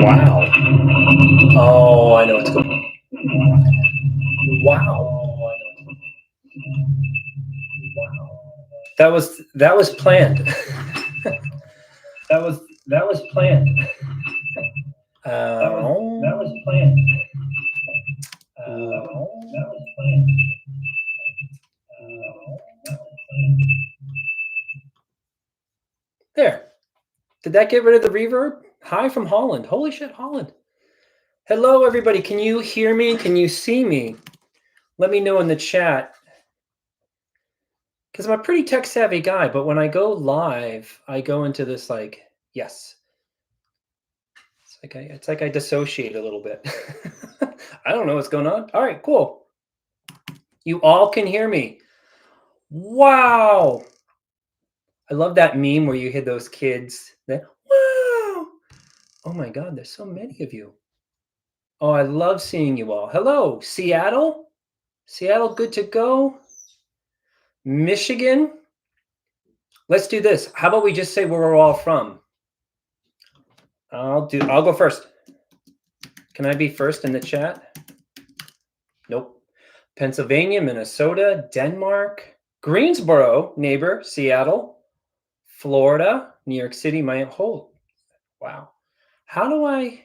Wow. Oh, I know what's going on. Wow. That was planned. that was planned. That was planned. There. Did that get rid of the reverb? Hi from Holland. Holy shit, Holland. Hello, everybody. Can you hear me? Can you see me? Let me know in the chat. Because I'm a pretty tech savvy guy, but when I go live, I go into this like, yes. It's like I dissociate a little bit. I don't know what's going on. All right, cool. You all can hear me. Wow. I love that meme where you hear those kids that, wow. Oh my God, there's so many of you. Oh, I love seeing you all. Hello, Seattle. Seattle, good to go. Michigan. Let's do this. How about we just say where we're all from? I'll go first. Can I be first in the chat? Nope. Pennsylvania, Minnesota, Denmark, Greensboro, neighbor, Seattle, Florida, New York City, wow. How do I,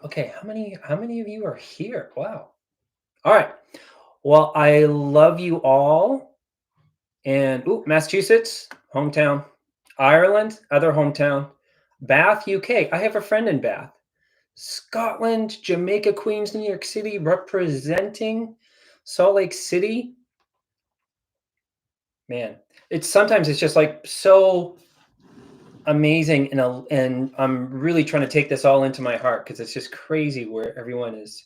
okay, how many of you are here? Wow. All right. Well, I love you all. And Massachusetts, hometown. Ireland, other hometown. Bath, UK. I have a friend in Bath. Scotland, Jamaica, Queens, New York City, representing Salt Lake City. Man, sometimes it's just like so amazing, and I'm really trying to take this all into my heart because it's just crazy where everyone is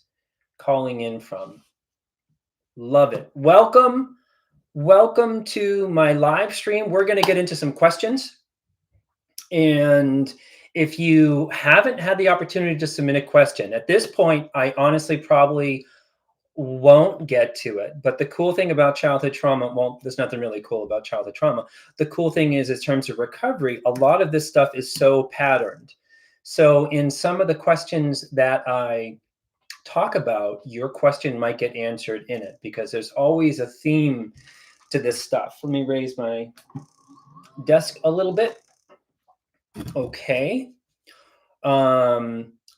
calling in from. Love it. Welcome to my live stream. We're going to get into some questions. And if you haven't had the opportunity to submit a question, at this point, I honestly probably won't get to it. But the cool thing about childhood trauma, well, there's nothing really cool about childhood trauma. The cool thing is, in terms of recovery, a lot of this stuff is so patterned. So in some of the questions that I talk about, your question might get answered in it because there's always a theme to this stuff. Let me raise my desk a little bit. Okay.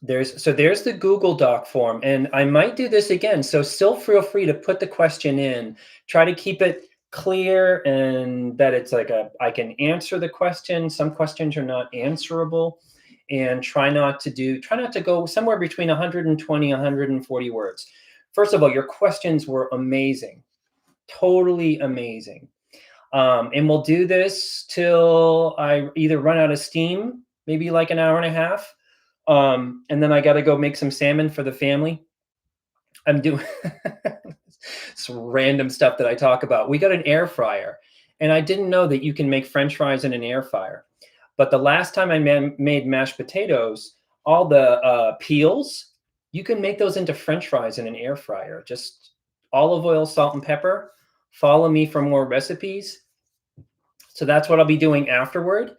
There's the Google Doc form, and I might do this again. So still feel free to put the question in. Try to keep it clear and that it's like I can answer the question. Some questions are not answerable, and try not to go somewhere between 120, 140 words. First of all, your questions were amazing, totally amazing. And we'll do this till I either run out of steam, maybe like an hour and a half. And then I got to go make some salmon for the family. I'm doing some random stuff that I talk about. We got an air fryer, and I didn't know that you can make French fries in an air fryer. But the last time I made mashed potatoes, all the peels, you can make those into French fries in an air fryer. Just olive oil, salt, and pepper. Follow me for more recipes. So that's what I'll be doing afterward.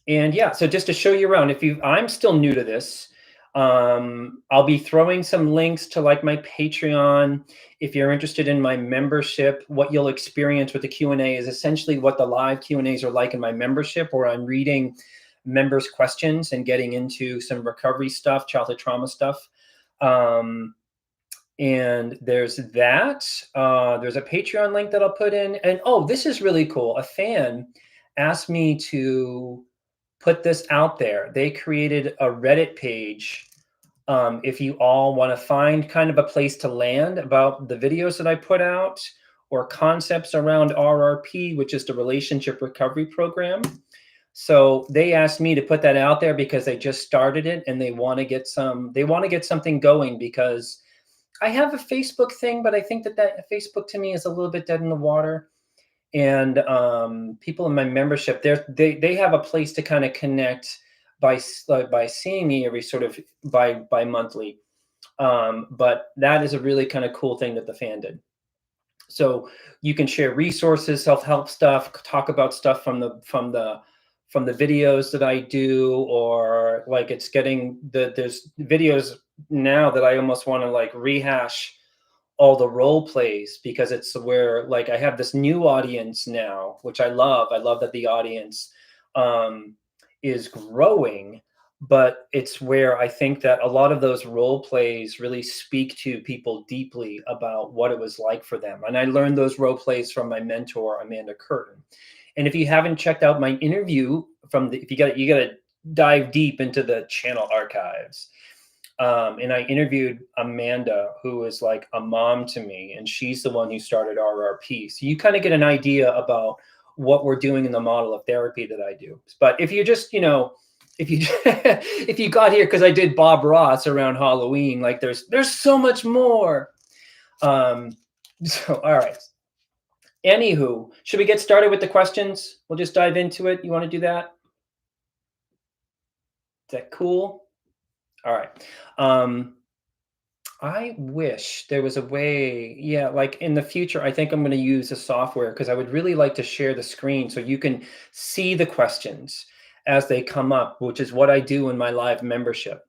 And yeah, so just to show you around, I'm still new to this, I'll be throwing some links to like my Patreon. If you're interested in my membership, what you'll experience with the Q&A is essentially what the live Q&As are like in my membership, where I'm reading members' questions and getting into some recovery stuff, childhood trauma stuff. And there's that. There's a Patreon link that I'll put in. And oh, this is really cool. A fan asked me to put this out there. They created a Reddit page. If you all want to find kind of a place to land about the videos that I put out or concepts around RRP, which is the Relationship Recovery Program. So they asked me to put that out there because they just started it and they want to get something going, because I have a Facebook thing, but I think that Facebook to me is a little bit dead in the water. And people in my membership, they have a place to kind of connect by seeing me every sort of bi-monthly. But that is a really kind of cool thing that the fan did. So you can share resources, self-help stuff, talk about stuff from the videos that I do, or like it's getting there's videos now that I almost want to like rehash all the role plays, because it's where like I have this new audience now, which I love. I love that the audience um, is growing, but it's where I think that a lot of those role plays really speak to people deeply about what it was like for them. And I learned those role plays from my mentor, Amanda Curtin. And if you haven't checked out my interview from the, if you got to dive deep into the channel archives. And I interviewed Amanda, who is like a mom to me, and she's the one who started RRP. So you kind of get an idea about what we're doing in the model of therapy that I do. But if you just, if you if you got here because I did Bob Ross around Halloween, like there's so much more. So all right. Anywho, should we get started with the questions? We'll just dive into it. You want to do that? Is that cool? All right. I wish there was a way, yeah, like in the future, I think I'm going to use a software because I would really like to share the screen so you can see the questions as they come up, which is what I do in my live membership.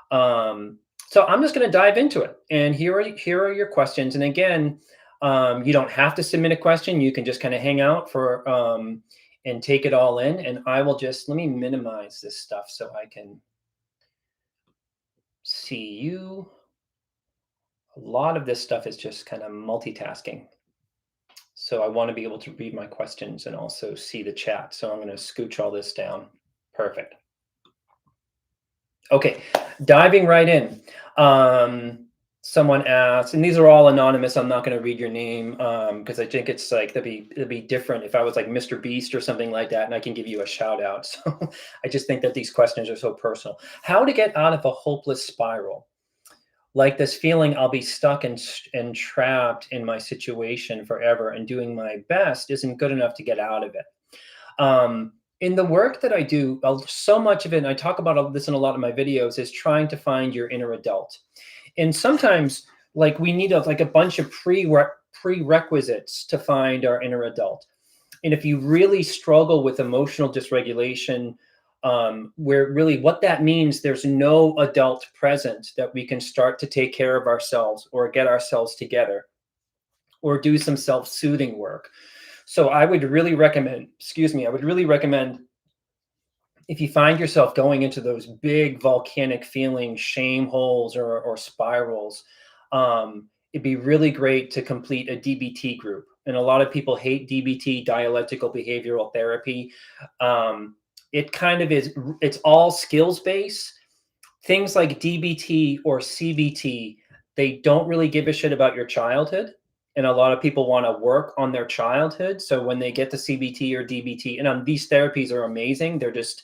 So I'm just going to dive into it. And here are your questions. And again, you don't have to submit a question. You can just kind of hang out for and take it all in. And I will just, let me minimize this stuff so I can see you. A lot of this stuff is just kind of multitasking. So I want to be able to read my questions and also see the chat. So I'm going to scooch all this down. Perfect. Okay, diving right in. Someone asked, and these are all anonymous. I'm not going to read your name because I think it's like it'd be different if I was like Mr. Beast or something like that, and I can give you a shout out. So I just think that these questions are so personal. How to get out of a hopeless spiral? Like this feeling I'll be stuck and trapped in my situation forever, and doing my best isn't good enough to get out of it. In the work that I do, so much of it, and I talk about this in a lot of my videos, is trying to find your inner adult. And sometimes like we need like a bunch of prerequisites to find our inner adult. And if you really struggle with emotional dysregulation, where really what that means, there's no adult present that we can start to take care of ourselves or get ourselves together or do some self-soothing work. So I would really recommend, I would really recommend, if you find yourself going into those big volcanic feeling shame holes or spirals, it'd be really great to complete a DBT group. And a lot of people hate DBT, dialectical behavioral therapy. It kind of is, it's all skills based. Things like DBT or CBT, they don't really give a shit about your childhood. And a lot of people want to work on their childhood. So when they get to CBT or DBT, and these therapies are amazing. They're just,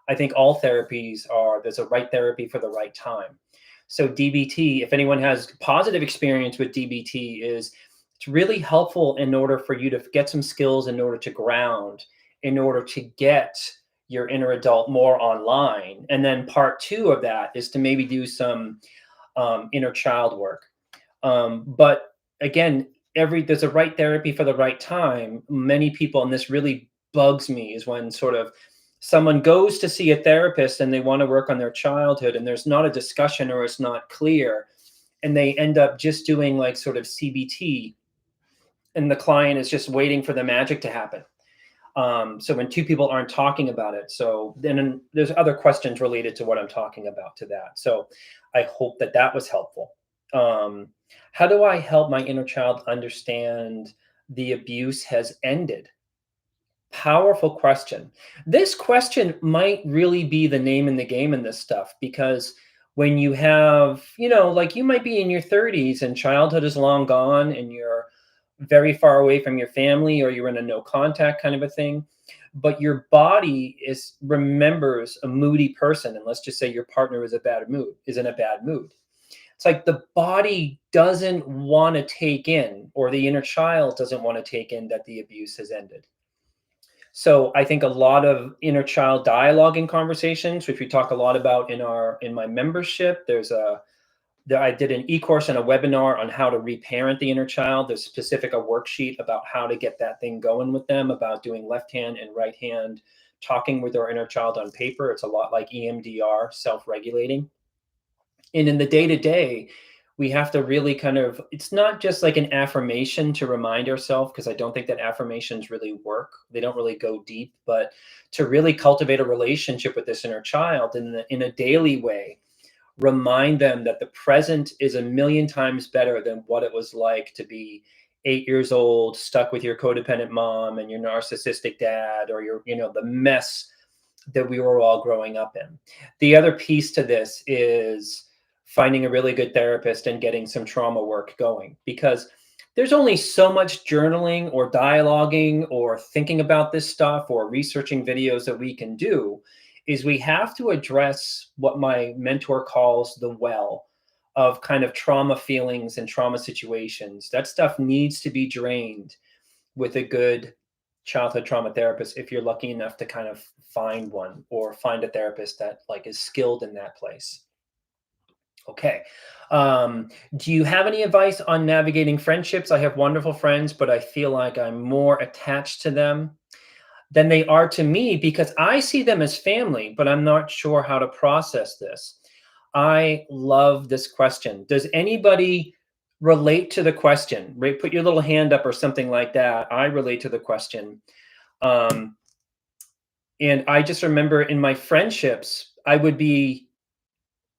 I think all therapies are, there's a right therapy for the right time. So DBT, if anyone has positive experience with DBT, is it's really helpful in order for you to get some skills, in order to ground, in order to get your inner adult more online. And then part two of that is to maybe do some inner child work. But again, there's a right therapy for the right time. Many people, and this really bugs me, is when sort of someone goes to see a therapist and they want to work on their childhood and there's not a discussion or it's not clear, and they end up just doing like sort of CBT, and the client is just waiting for the magic to happen. So when two people aren't talking about it, so then there's other questions related to what I'm talking about to that. So I hope that that was helpful. How do I help my inner child understand the abuse has ended? Powerful question. This question might really be the name in the game in this stuff, because when you have, like you might be in your 30s and childhood is long gone and you're very far away from your family, or you're in a no contact kind of a thing, but your body remembers a moody person. And let's just say your partner is in a bad mood. It's like the body doesn't want to take in, or the inner child doesn't want to take in, that the abuse has ended. So I think a lot of inner child dialogue and conversations, which we talk a lot about in my membership, there's a I did an e-course and a webinar on how to reparent the inner child. There's specific a worksheet about how to get that thing going with them, about doing left hand and right hand talking with our inner child on paper. It's a lot like EMDR, self-regulating. And in the day-to-day, we have to really kind of, it's not just like an affirmation to remind ourselves, because I don't think that affirmations really work. They don't really go deep, but to really cultivate a relationship with this inner child in a daily way, remind them that the present is a million times better than what it was like to be 8 years old, stuck with your codependent mom and your narcissistic dad, or your, the mess that we were all growing up in. The other piece to this is finding a really good therapist and getting some trauma work going, because there's only so much journaling or dialoguing or thinking about this stuff or researching videos that we can do. Is we have to address what my mentor calls the well of kind of trauma feelings and trauma situations. That stuff needs to be drained with a good childhood trauma therapist, if you're lucky enough to kind of find one, or find a therapist that like is skilled in that place. Okay. Do you have any advice on navigating friendships? I have wonderful friends, but I feel like I'm more attached to them than they are to me, because I see them as family, but I'm not sure how to process this. I love this question. Does anybody relate to the question? Right? Put your little hand up or something like that. I relate to the question. Um, and I just remember in my friendships, I would be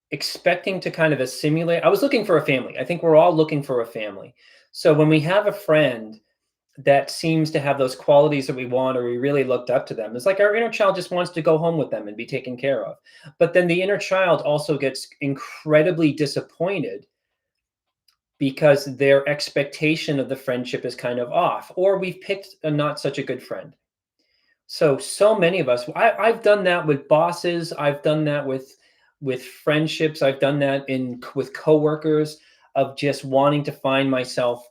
expecting to kind of assimilate. I was looking for a family. I think we're all looking for a family. So when we have a friend that seems to have those qualities that we want, or we really looked up to them, it's like our inner child just wants to go home with them and be taken care of. But then the inner child also gets incredibly disappointed because their expectation of the friendship is kind of off, or we've picked a not such a good friend. So many of us, I've done that with bosses. I've done that with friendships. I've done that with coworkers, of just wanting to find myself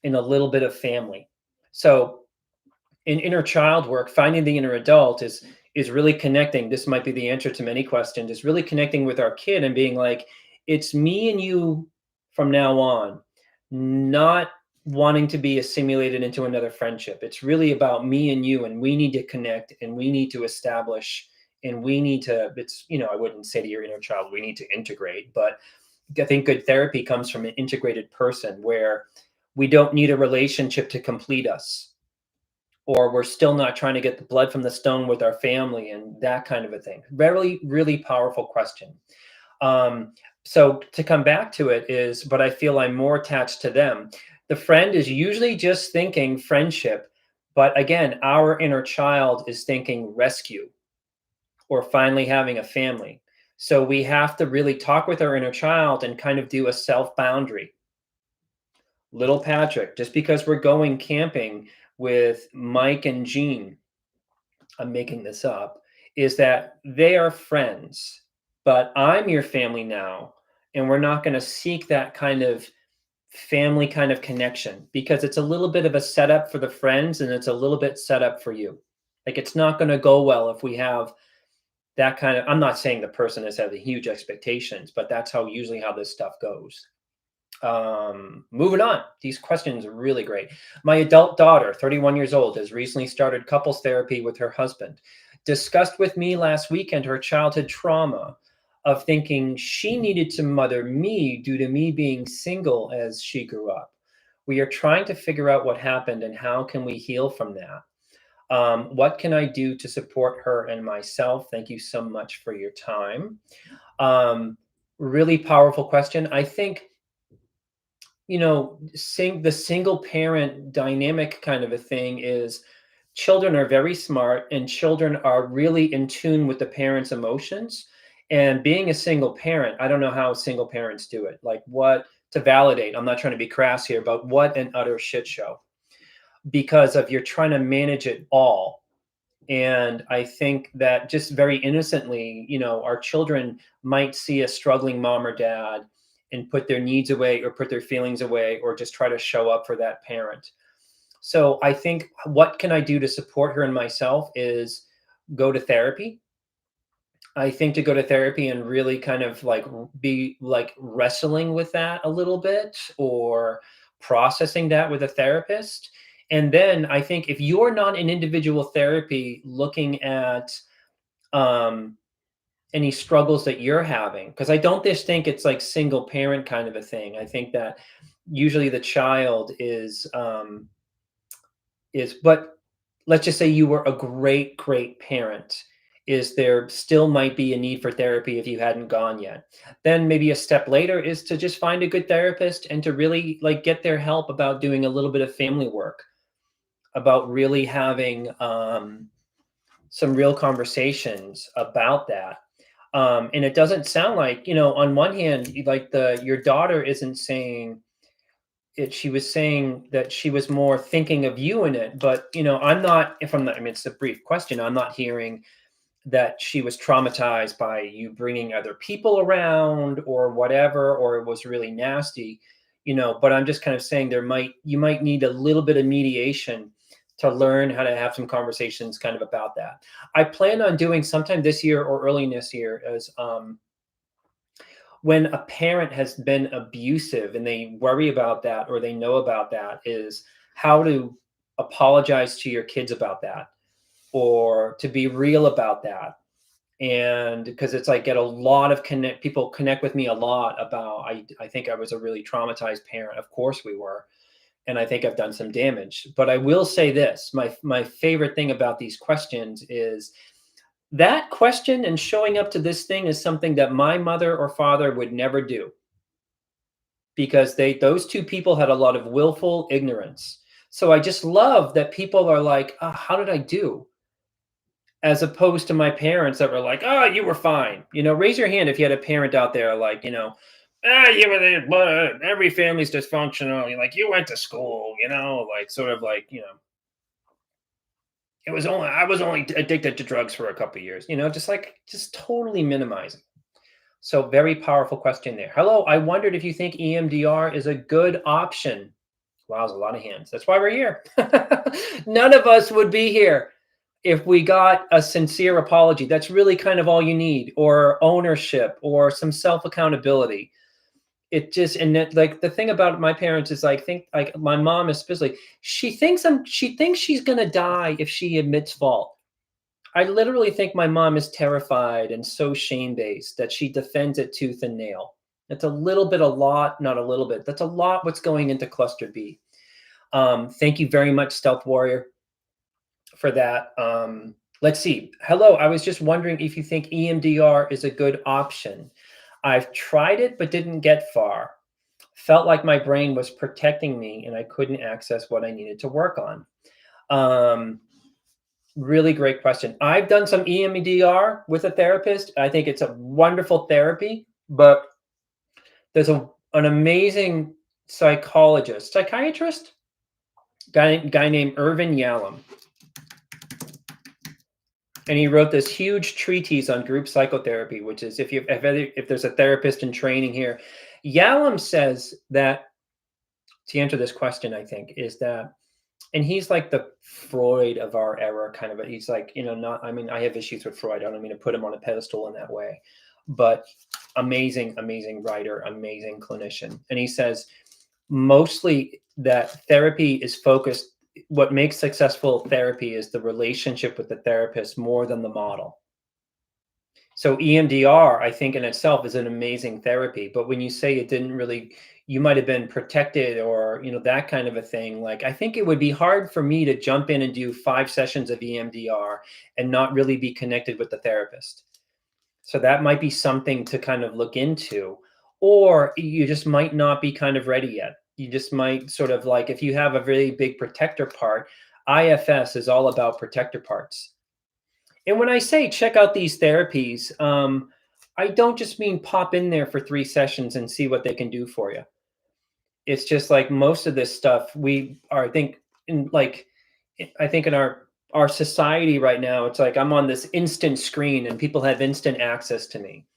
in a little bit of family. So in inner child work, finding the inner adult is really connecting. This might be the answer to many questions. Is really connecting with our kid and being like, it's me and you from now on, not wanting to be assimilated into another friendship. It's really about me and you, and we need to connect, and we need to establish, and we need to, it's, I wouldn't say to your inner child, we need to integrate, but I think good therapy comes from an integrated person, where we don't need a relationship to complete us, or we're still not trying to get the blood from the stone with our family and that kind of a thing. Really, really powerful question. So to come back to it is, but I feel I'm more attached to them. The friend is usually just thinking friendship, but again, our inner child is thinking rescue, or finally having a family. So we have to really talk with our inner child and kind of do a self boundary. Little Patrick, just because we're going camping with Mike and Jean, I'm making this up, is that they are friends, but I'm your family now. And we're not going to seek that kind of family kind of connection, because it's a little bit of a setup for the friends, and it's a little bit set up for you. Like, it's not going to go well if we have that kind of, I'm not saying the person has had huge expectations, but that's usually how this stuff goes. Moving on. These questions are really great. My adult daughter, 31 years old, has recently started couples therapy with her husband. Discussed with me last weekend her childhood trauma of thinking she needed to mother me due to me being single as she grew up. We are trying to figure out what happened and how can we heal from that. What can I do to support her and myself? Thank you so much for your time. Really powerful question. I think, the single parent dynamic kind of a thing is, children are very smart, and children are really in tune with the parents' emotions. And being a single parent, I don't know how single parents do it. Like, what to validate, I'm not trying to be crass here, but what an utter shit show, because of you're trying to manage it all. And I think that just very innocently, our children might see a struggling mom or dad and put their needs away, or put their feelings away, or just try to show up for that parent. So I think, what can I do to support her and myself is go to therapy. I think to go to therapy and really kind of like be like wrestling with that a little bit or processing that with a therapist. And then I think if you're not in individual therapy looking at um, any struggles that you're having, because I don't just think it's like single parent kind of a thing. I think that usually the child is, but let's just say you were a great parent. Is there still might be a need for therapy if you hadn't gone yet? Then maybe a step later is to just find a good therapist and to really like get their help about doing a little bit of family work, about really having some real conversations about that. And it doesn't sound like, on one hand, like your daughter isn't saying it, she was saying that she was more thinking of you in it, but I'm not, if I'm not, I mean, it's a brief question, I'm not hearing that she was traumatized by you bringing other people around or whatever, or it was really nasty, but I'm just kind of saying you might need a little bit of mediation to learn how to have some conversations kind of about that. I plan on doing sometime this year or early this year as when a parent has been abusive and they worry about that or they know about that, is how to apologize to your kids about that or to be real about that. And because it's like get a lot of people connect with me a lot about I think I was a really traumatized parent. Of course we were. And I think I've done some damage. But I will say this, my favorite thing about these questions is that question and showing up to this thing is something that my mother or father would never do, because those two people had a lot of willful ignorance. So I just love that people are like, "Oh, how did I do?" As opposed to my parents that were like, "Oh, you were fine." Raise your hand if you had a parent out there like, you were there, but every family's dysfunctional. You're like, you went to school, like sort of like, I was only addicted to drugs for a couple of years, just totally minimizing. So very powerful question there. Hello, I wondered if you think EMDR is a good option. Wow, there's a lot of hands. That's why we're here. None of us would be here if we got a sincere apology. That's really kind of all you need, or ownership, or some self accountability. It just, and that, like, the thing about my parents is, I think, like, my mom especially, she thinks she's gonna die if she admits fault. I literally think my mom is terrified and so shame-based that she defends it tooth and nail. That's a little bit, a lot, not a little bit. That's a lot what's going into cluster B. Thank you very much, Stealth Warrior, for that. Let's see. Hello, I was just wondering if you think EMDR is a good option. I've tried it, but didn't get far. Felt like my brain was protecting me and I couldn't access what I needed to work on. Really great question. I've done some EMDR with a therapist. I think it's a wonderful therapy, but there's an amazing psychiatrist, guy named Irvin Yalom. And he wrote this huge treatise on group psychotherapy, which is, if there's a therapist in training here, Yalom says that, to answer this question, I think, is that, and he's like the Freud of our era, kind of. He's like, not. I mean, I have issues with Freud. I don't mean to put him on a pedestal in that way, but amazing, amazing writer, amazing clinician. And he says mostly that therapy is focused. What makes successful therapy is the relationship with the therapist more than the model. So EMDR, I think in itself, is an amazing therapy. But when you say it didn't really, you might have been protected or, that kind of a thing. Like, I think it would be hard for me to jump in and do 5 sessions of EMDR and not really be connected with the therapist. So that might be something to kind of look into, or you just might not be kind of ready yet. You just might sort of, like, if you have a really big protector part, IFS is all about protector parts. And when I say check out these therapies, I don't just mean pop in there for 3 sessions and see what they can do for you. It's just like most of this stuff we are, I think in our society right now, it's like I'm on this instant screen and people have instant access to me.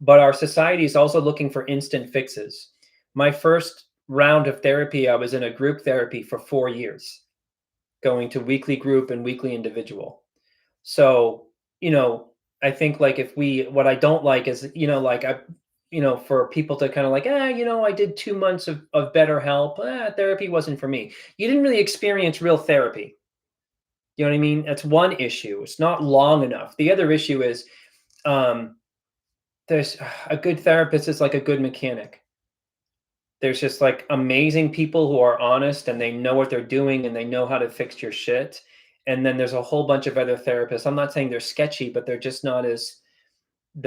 But our society is also looking for instant fixes. My first round of therapy, I was in a group therapy for 4 years, going to weekly group and weekly individual. So, I think like what I don't like is, like for people to kind of like, I did 2 months of better help. Therapy wasn't for me. You didn't really experience real therapy. You know what I mean? That's one issue. It's not long enough. The other issue is, um, there's a good therapist is like a good mechanic. There's just like amazing people who are honest and they know what they're doing and they know how to fix your shit. And then there's a whole bunch of other therapists. I'm not saying they're sketchy, but they're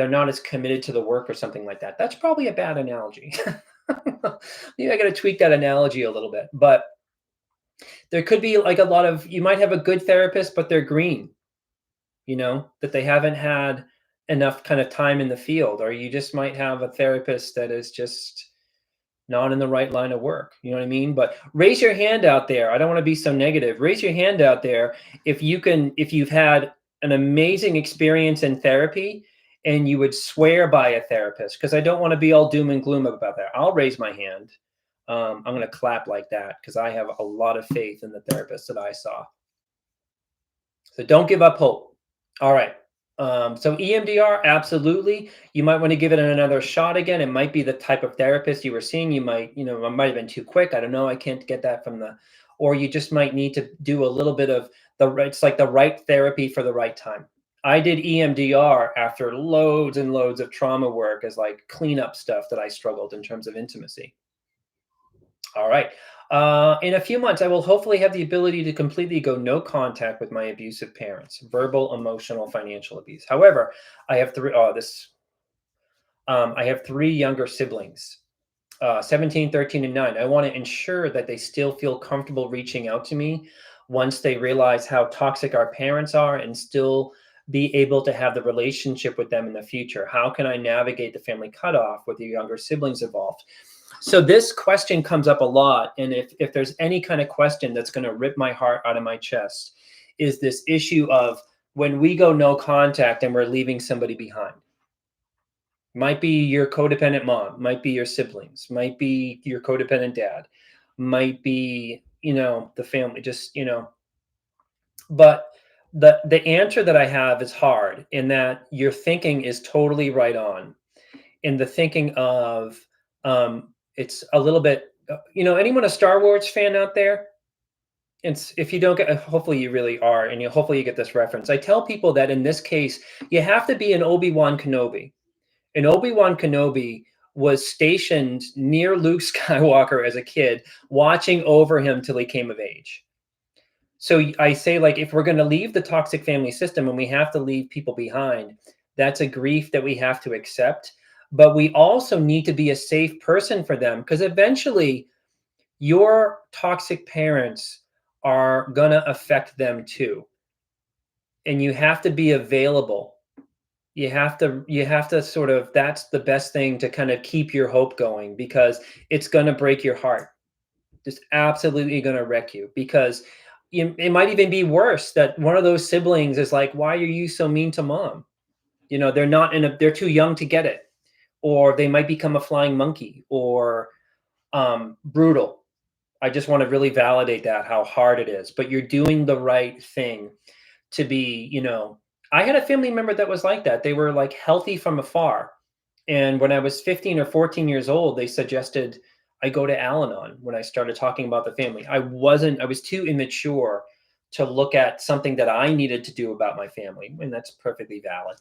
not as committed to the work or something like that. That's probably a bad analogy. Maybe I got to tweak that analogy a little bit. But there could be like you might have a good therapist, but they're green, that they haven't had enough kind of time in the field. Or you just might have a therapist that is just not in the right line of work. You know what I mean? But raise your hand out there. I don't want to be so negative. Raise your hand out there if you've had an amazing experience in therapy and you would swear by a therapist, because I don't want to be all doom and gloom about that. I'll raise my hand. I'm going to clap like that because I have a lot of faith in the therapist that I saw. So don't give up hope. All right. So EMDR, absolutely. You might want to give it another shot again. It might be the type of therapist you were seeing. You might, it might have been too quick. I don't know. I can't get that or you just might need to do a little bit of it's like the right therapy for the right time. I did EMDR after loads and loads of trauma work as like cleanup stuff that I struggled in terms of intimacy. All right. In a few months, I will hopefully have the ability to completely go no contact with my abusive parents, verbal, emotional, financial abuse. However, I have I have three younger siblings, 17, 13, and 9. I want to ensure that they still feel comfortable reaching out to me once they realize how toxic our parents are and still be able to have the relationship with them in the future. How can I navigate the family cutoff with the younger siblings involved? So this question comes up a lot. And if there's any kind of question that's going to rip my heart out of my chest, is this issue of when we go no contact and we're leaving somebody behind. Might be your codependent mom, might be your siblings, might be your codependent dad, might be, the family, but the answer that I have is hard in that your thinking is totally right on. In the thinking of, it's a little bit, anyone a Star Wars fan out there? It's if you don't get, hopefully you really are, and hopefully you get this reference. I tell people that in this case, you have to be an Obi-Wan Kenobi. And Obi-Wan Kenobi was stationed near Luke Skywalker as a kid, watching over him till he came of age. So I say, like, if we're going to leave the toxic family system and we have to leave people behind, that's a grief that we have to accept. But we also need to be a safe person for them, because eventually your toxic parents are going to affect them too. And you have to be available. You have to sort of, that's the best thing to kind of keep your hope going, because it's going to break your heart. Just absolutely going to wreck you, because it might even be worse that one of those siblings is like, why are you so mean to mom? They're too young to get it, or they might become a flying monkey, or brutal. I just want to really validate how hard it is, but you're doing the right thing to be, I had a family member that was like that. They were like healthy from afar. And when I was 15 or 14 years old, they suggested I go to Al-Anon when I started talking about the family. I was too immature to look at something that I needed to do about my family. And that's perfectly valid.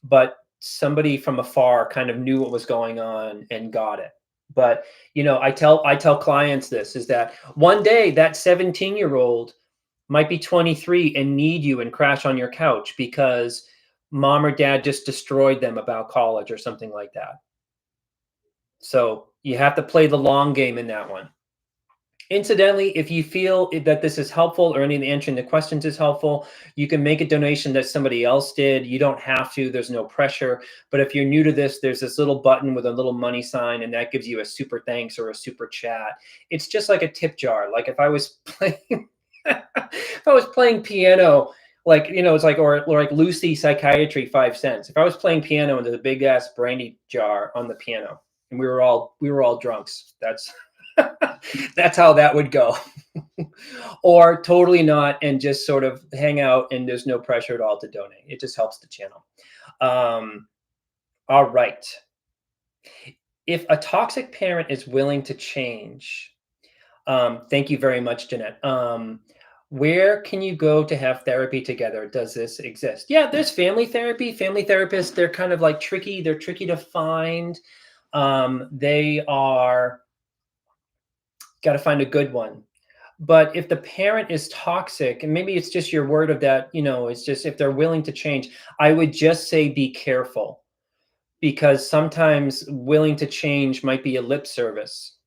But somebody from afar kind of knew what was going on and got it. But, I tell clients this is that one day that 17-year-old might be 23 and need you and crash on your couch because mom or dad just destroyed them about college or something like that. So you have to play the long game in that one. Incidentally, if you feel that this is helpful or any of the answering the questions is helpful, you can make a donation that somebody else did. You don't have to. There's no pressure. But if you're new to this, there's this little button with a little money sign, and that gives you a super thanks or a super chat. It's just like a tip jar. Like if I was playing, if I was playing piano, like, it's like, or like Lucy Psychiatry, 5 cents. If I was playing piano and there's a big ass brandy jar on the piano and we were all drunks, that's That's how that would go. Or totally not, and just sort of hang out, and there's no pressure at all to donate. It just helps the channel. Um, all right. If a toxic parent is willing to change, thank you very much, Jeanette. Where can you go to have therapy together? Does this exist? Yeah, there's family therapy. Family therapists, they're kind of like tricky. They're tricky to find. They are, got to find a good one. But if the parent is toxic, and maybe it's just your word of that, it's just if they're willing to change, I would just say be careful, because sometimes willing to change might be a lip service.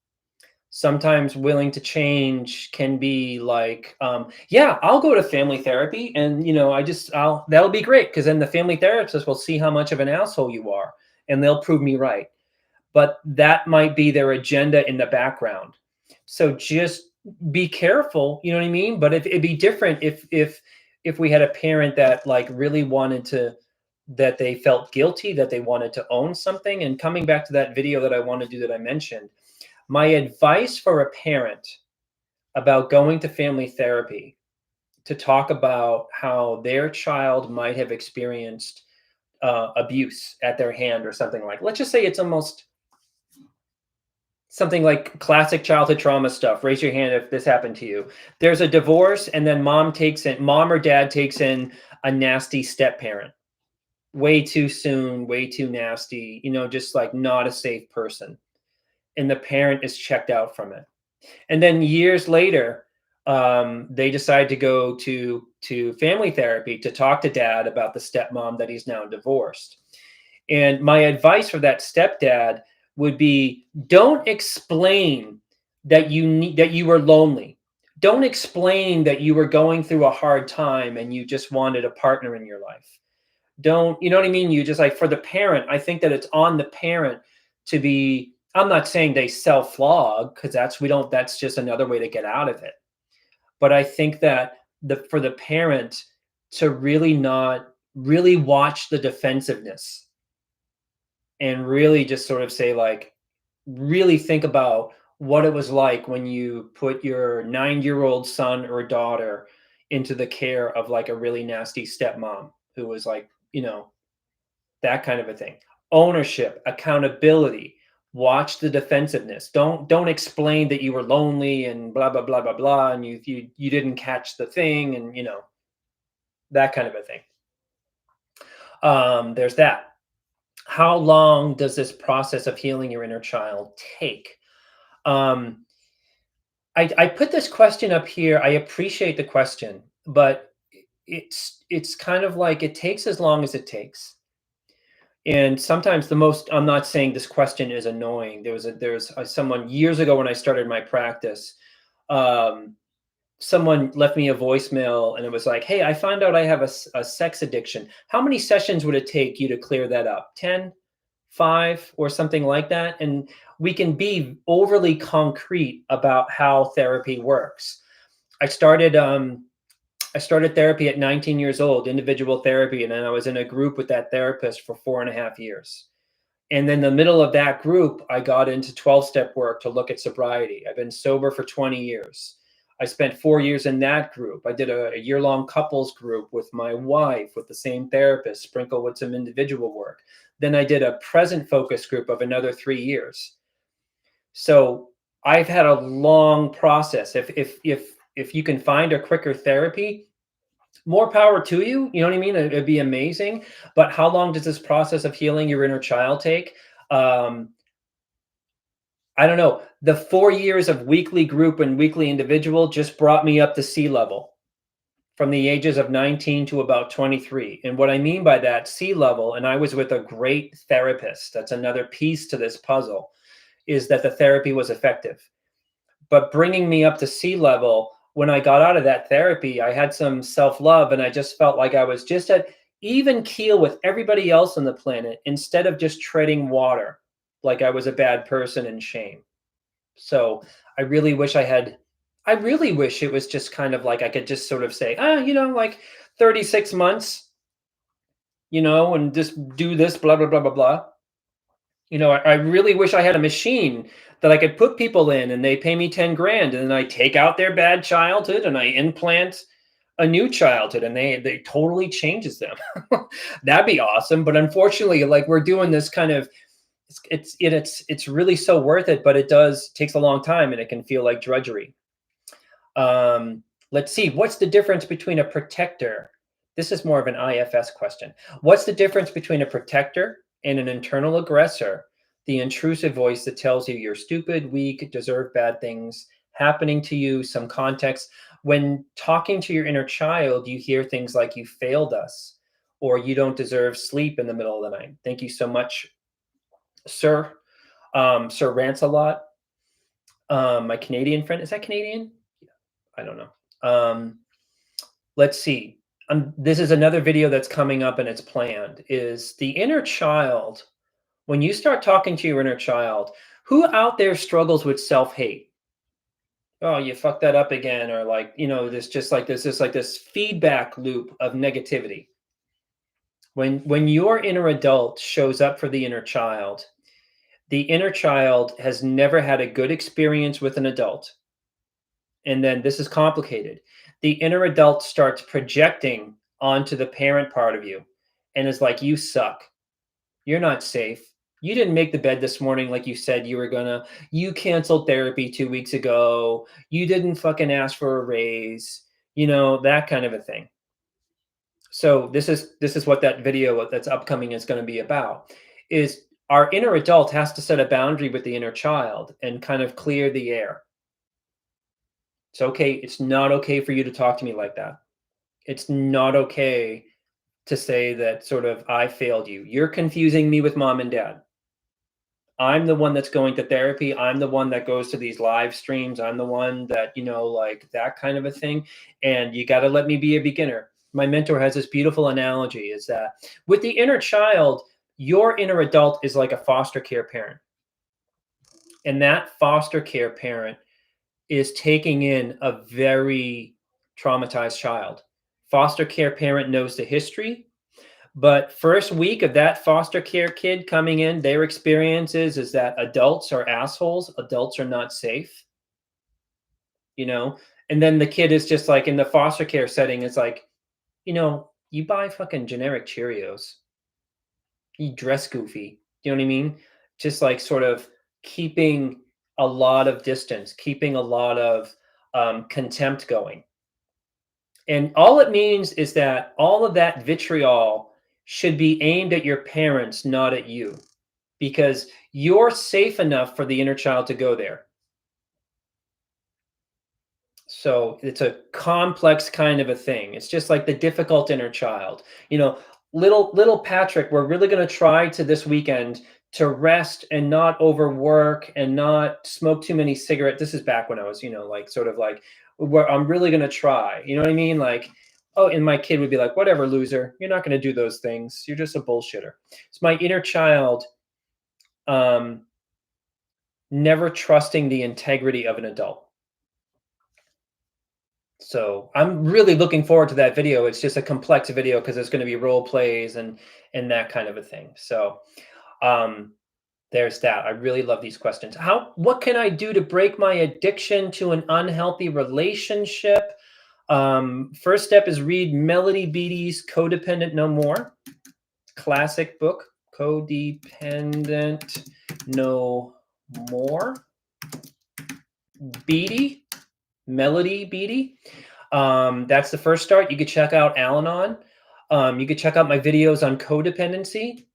Sometimes willing to change can be like, yeah, I'll go to family therapy, and that'll be great, because then the family therapist will see how much of an asshole you are, and they'll prove me right. But that might be their agenda in the background. So just be careful, you know what I mean? But if it'd be different if we had a parent that like really wanted to, that they felt guilty, that they wanted to own something. And coming back to that video that I want to do that I mentioned, my advice for a parent about going to family therapy to talk about how their child might have experienced abuse at their hand, or something like, let's just say it's almost something like classic childhood trauma stuff. Raise your hand if this happened to you. There's a divorce, and then mom or dad takes in a nasty step parent. Way too soon, way too nasty, just like not a safe person. And the parent is checked out from it. And then years later, they decide to go to family therapy to talk to dad about the stepmom that he's now divorced. And my advice for that stepdad would be, don't explain that you were lonely. Don't explain that you were going through a hard time and you just wanted a partner in your life. Don't, you know what I mean? You just, like, for the parent, I think that it's on the parent to be, I'm not saying they self-flog, because that's just another way to get out of it. But I think that for the parent to really not really watch the defensiveness, and really just sort of say, like, really think about what it was like when you put your 9-year-old son or daughter into the care of like a really nasty stepmom who was like, that kind of a thing. Ownership, accountability, watch the defensiveness. Don't explain that you were lonely and blah blah blah blah blah, and you didn't catch the thing, and that kind of a thing. There's that. How long does this process of healing your inner child take? I put this question up here. I appreciate the question, but it's kind of like it takes as long as it takes. And sometimes I'm not saying this question is annoying. There's someone years ago when I started my practice, um, someone left me a voicemail, and it was like, hey, I found out I have a sex addiction. How many sessions would it take you to clear that up? 10, 5, or something like that? And we can be overly concrete about how therapy works. I started therapy at 19 years old, individual therapy, and then I was in a group with that therapist for 4.5 years. And then the middle of that group, I got into 12-step work to look at sobriety. I've been sober for 20 years. I spent 4 years in that group. I did a year-long couples group with my wife, with the same therapist, sprinkled with some individual work. Then I did a present focus group of another 3 years. So I've had a long process. If you can find a quicker therapy, more power to you. You know what I mean? It'd be amazing. But how long does this process of healing your inner child take? I don't know. The 4 years of weekly group and weekly individual just brought me up to sea level from the ages of 19 to about 23. And what I mean by that, sea level, and I was with a great therapist. That's another piece to this puzzle, is that the therapy was effective. But bringing me up to sea level, when I got out of that therapy, I had some self-love, and I just felt like I was just at even keel with everybody else on the planet, instead of just treading water like I was a bad person and shame. So I really wish it was just kind of like I could just sort of say, like 36 months, and just do this, blah, blah, blah, blah, blah. You know, I really wish I had a machine that I could put people in and they pay me 10 grand and then I take out their bad childhood and I implant a new childhood and they totally changes them. That'd be awesome. But unfortunately, like we're doing this kind of it's really so worth it, but it does takes a long time and it can feel like drudgery. Let's see, what's the difference between a protector? This is more of an IFS question. What's the difference between a protector and an internal aggressor? The intrusive voice that tells you you're stupid, weak, deserve bad things happening to you, some context. When talking to your inner child, you hear things like you failed us or you don't deserve sleep in the middle of the night. Thank you so much, sir. Sir Rancelot. My Canadian friend, is that Canadian? I don't know. Let's see. This is another video that's coming up and it's planned. Is the inner child, when you start talking to your inner child, who out there struggles with self-hate? Oh, you fucked that up again, or like, you know, this feedback loop of negativity. When your inner adult shows up for the inner child has never had a good experience with an adult. And then this is complicated. The inner adult starts projecting onto the parent part of you and is like, you suck. You're not safe. You didn't make the bed this morning like you said you were gonna. You canceled therapy 2 weeks ago. You didn't fucking ask for a raise. You know, that kind of a thing. So this is what that video that's upcoming is going to be about. Is our inner adult has to set a boundary with the inner child and kind of clear the air. It's okay. It's not okay for you to talk to me like that. It's not okay to say that sort of, I failed you. You're confusing me with mom and dad. I'm the one that's going to therapy. I'm the one that goes to these live streams. I'm the one that, you know, like that kind of a thing. And you got to let me be a beginner. My mentor has this beautiful analogy is that with the inner child, your inner adult is like a foster care parent. And that foster care parent is taking in a very traumatized child. Foster care parent knows the history, but first week of that foster care kid coming in, their experiences is that adults are assholes, adults are not safe, you know? And then the kid is just like in the foster care setting, it's like, you know, you buy fucking generic Cheerios, you dress goofy, you know what I mean? Just like sort of keeping a lot of distance, keeping a lot of contempt going. And all it means is that all of that vitriol should be aimed at your parents, not at you, because you're safe enough for the inner child to go there. So it's a complex kind of a thing. It's just like the difficult inner child. You know, little Patrick, we're really going to try to this weekend to rest and not overwork and not smoke too many cigarettes. This is back when I was, you know, like sort of like where I'm really going to try. You know what I mean? Like, oh, and my kid would be like, whatever, loser. You're not going to do those things. You're just a bullshitter. It's my inner child never trusting the integrity of an adult. So I'm really looking forward to that video. It's just a complex video because there's going to be role plays and that kind of a thing. So there's that. I really love these questions. What can I do to break my addiction to an unhealthy relationship? First step is read Melody Beattie's Codependent No More. Classic book, Codependent No More. Melody Beattie. That's the first start. You could check out Al-Anon. You could check out my videos on codependency,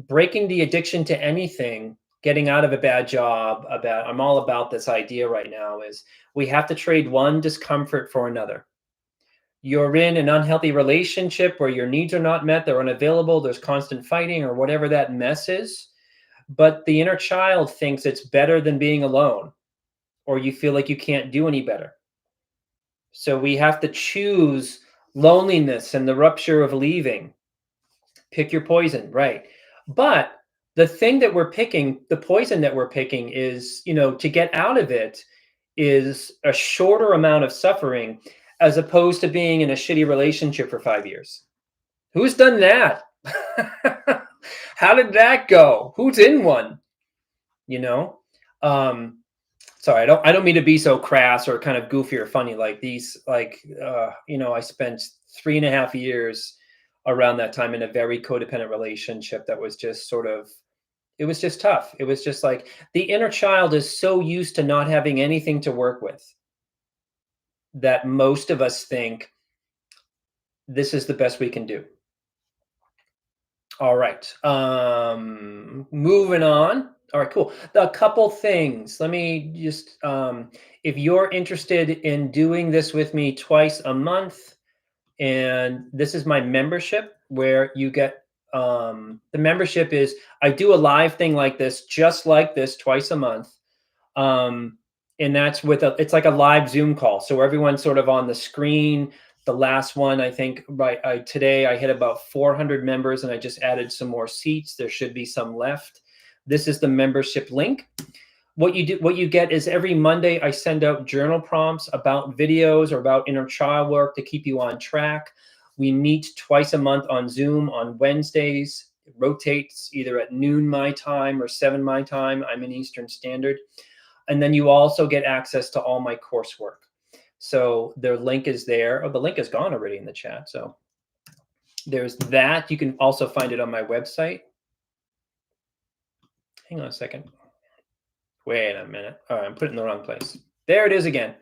breaking the addiction to anything, getting out of a bad job. I'm all about this idea right now is we have to trade one discomfort for another. You're in an unhealthy relationship where your needs are not met, they're unavailable, there's constant fighting or whatever that mess is. But the inner child thinks it's better than being alone, or you feel like you can't do any better. So we have to choose loneliness and the rupture of leaving. Pick your poison, right? But the thing that we're picking, the poison that we're picking is, you know, to get out of it is a shorter amount of suffering as opposed to being in a shitty relationship for 5 years. Who's done that? How did that go? Who's in one? You know? Um, Sorry, I don't mean to be so crass or kind of goofy or funny. Like these, like I spent 3.5 years around that time in a very codependent relationship that was just sort of, it was just tough. It was just like the inner child is so used to not having anything to work with that most of us think this is the best we can do. All right. Moving on. All right, cool. A couple things. Let me just if you're interested in doing this with me twice a month, and this is my membership where you get the membership is I do a live thing like this, just like this twice a month. Um, and that's with it's like a live Zoom call. So everyone's sort of on the screen. The last one, I think, today I hit about 400 members, and I just added some more seats. There should be some left. This is the membership link. What you get is every Monday I send out journal prompts about videos or about inner child work to keep you on track. We meet twice a month on Zoom on Wednesdays. It rotates either at noon my time or 7 my time. I'm in Eastern Standard. And then you also get access to all my coursework. So their link is there. Oh, the link is gone already in the chat. So there's that. You can also find it on my website. Hang on a second. Wait a minute. All right, I'm putting it in the wrong place. There it is again.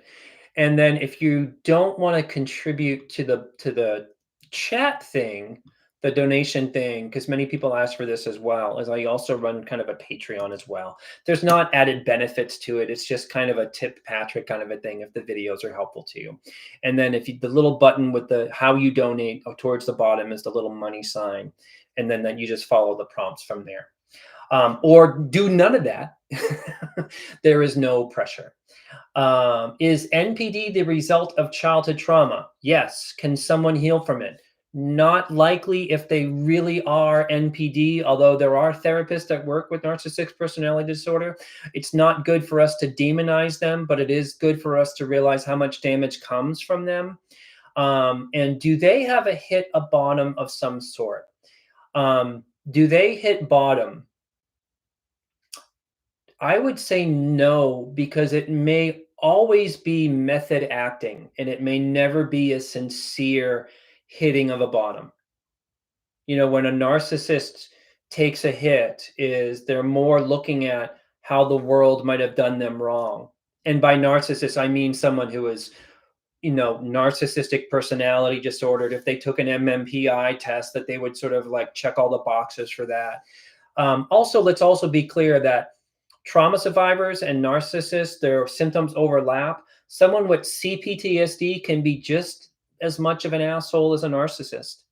And then if you don't want to contribute to the chat thing, the donation thing, because many people ask for this as well, as I also run kind of a Patreon as well. There's not added benefits to it. It's just kind of a tip Patrick kind of a thing if the videos are helpful to you. And then if you, the little button with the how you donate towards the bottom is the little money sign. And then you just follow the prompts from there. Or do none of that. There is no pressure. Is NPD the result of childhood trauma? Yes. Can someone heal from it? Not likely if they really are NPD, although there are therapists that work with narcissistic personality disorder. It's not good for us to demonize them, but it is good for us to realize how much damage comes from them. And do they have a bottom of some sort? Do they hit bottom? I would say no, because it may always be method acting and it may never be a sincere hitting of a bottom. When a narcissist takes a hit, is they're more looking at how the world might have done them wrong. And by narcissist, I mean someone who is, narcissistic personality disordered. If they took an MMPI test, that they would sort of like check all the boxes for that. Also, let's also be clear that trauma survivors and narcissists, their symptoms overlap. Someone with c-ptsd can be just as much of an asshole as a narcissist.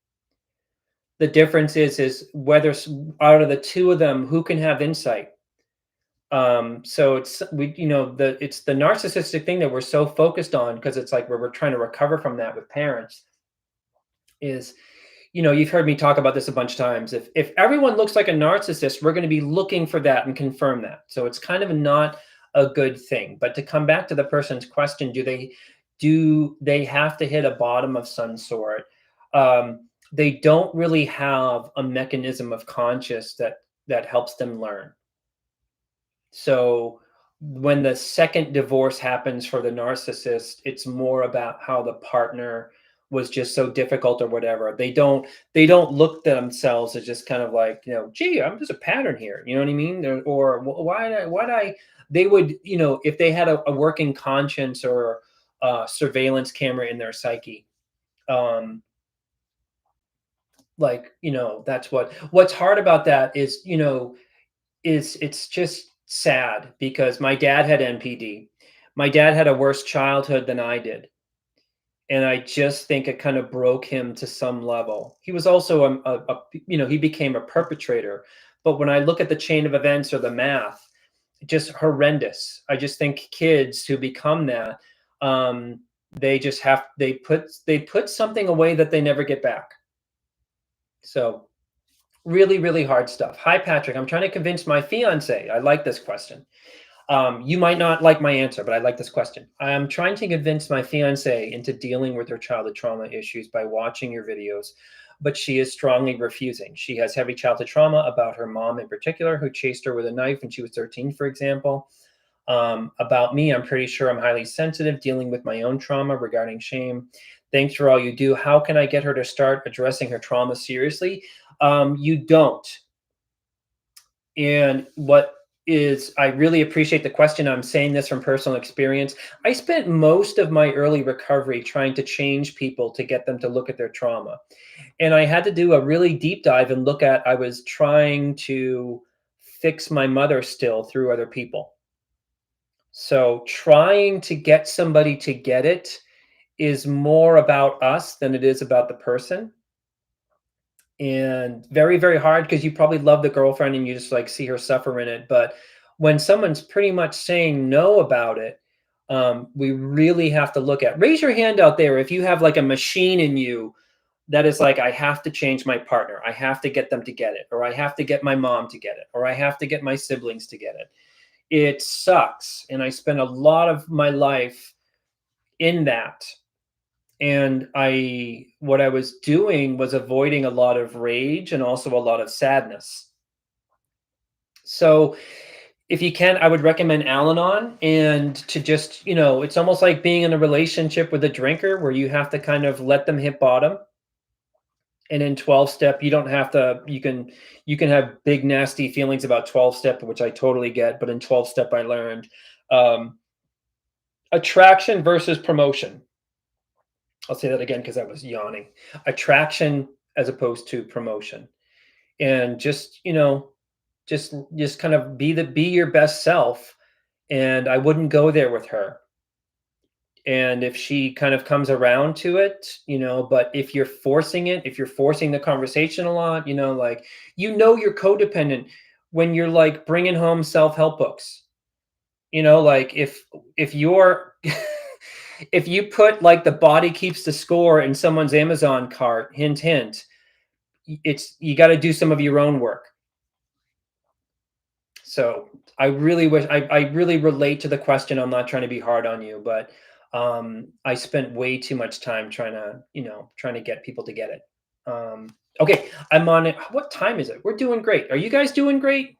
The difference is whether out of the two of them, who can have insight. So it's it's the narcissistic thing that we're so focused on, because it's like we're trying to recover from that with parents. Is you've heard me talk about this a bunch of times. If everyone looks like a narcissist, we're going to be looking for that and confirm that. So it's kind of not a good thing. But to come back to the person's question, do they have to hit a bottom of some sort? They don't really have a mechanism of conscious that helps them learn. So when the second divorce happens for the narcissist, it's more about how the partner was just so difficult or whatever. They don't look at themselves as just kind of like, gee, I'm just a pattern here. You know what I mean? Or why they would, if they had a working conscience or a surveillance camera in their psyche, that's what's hard about that is, it's just sad, because my dad had NPD. My dad had a worse childhood than I did. And I just think it kind of broke him to some level. He was also he became a perpetrator. But when I look at the chain of events or the math, just horrendous. I just think kids who become that, they put something away that they never get back. So really, really hard stuff. Hi, Patrick. I'm trying to convince my fiance. I like this question. You might not like my answer, but I like this question. I'm trying to convince my fiance into dealing with her childhood trauma issues by watching your videos. but she is strongly refusing. She has heavy childhood trauma about her mom in particular, who chased her with a knife when she was 13, for example. About me, I'm pretty sure I'm highly sensitive, dealing with my own trauma regarding shame. Thanks for all you do. How can I get her to start addressing her trauma seriously? You don't. And I really appreciate the question. I'm saying this from personal experience. I spent most of my early recovery trying to change people to get them to look at their trauma. And I had to do a really deep dive and look at, I was trying to fix my mother still through other people. So trying to get somebody to get it is more about us than it is about the person. And very, very hard, because you probably love the girlfriend and you just like see her suffer in it. But when someone's pretty much saying no about it, we really have to look at, raise your hand out there if you have like a machine in you that is like, I have to change my partner. I have to get them to get it, or I have to get my mom to get it, or I have to get my siblings to get it. It sucks. And I spent a lot of my life in that. And what I was doing was avoiding a lot of rage and also a lot of sadness. So if you can, I would recommend Al-Anon, and to just, it's almost like being in a relationship with a drinker where you have to kind of let them hit bottom. And in 12-step, you don't have to, you can have big, nasty feelings about 12-step, which I totally get. But in 12-step, I learned attraction versus promotion. I'll say that again because I was yawning. Attraction as opposed to promotion. And just, just kind of be your best self. And I wouldn't go there with her. And if she kind of comes around to it, but if you're forcing it, if you're forcing the conversation a lot, like, you're codependent when you're like bringing home self-help books, like if you're if you put like the body keeps the score in someone's Amazon cart, hint, hint, you got to do some of your own work. So I really wish I really relate to the question. I'm not trying to be hard on you, but I spent way too much time trying to get people to get it. Okay, I'm on it. What time is it? We're doing great. Are you guys doing great?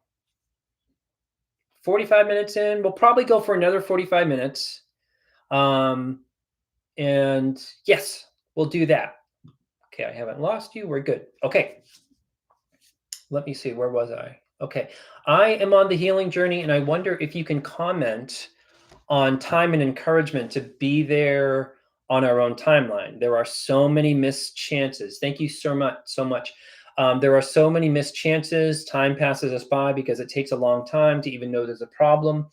45 minutes in. We'll probably go for another 45 minutes. And yes, we'll do that. Okay, I haven't lost you. We're good. Okay. Let me see. Where was I? Okay. I am on the healing journey, and I wonder if you can comment on time and encouragement to be there on our own timeline. There are so many missed chances. Thank you so much. There are so many missed chances. Time passes us by because it takes a long time to even know there's a problem.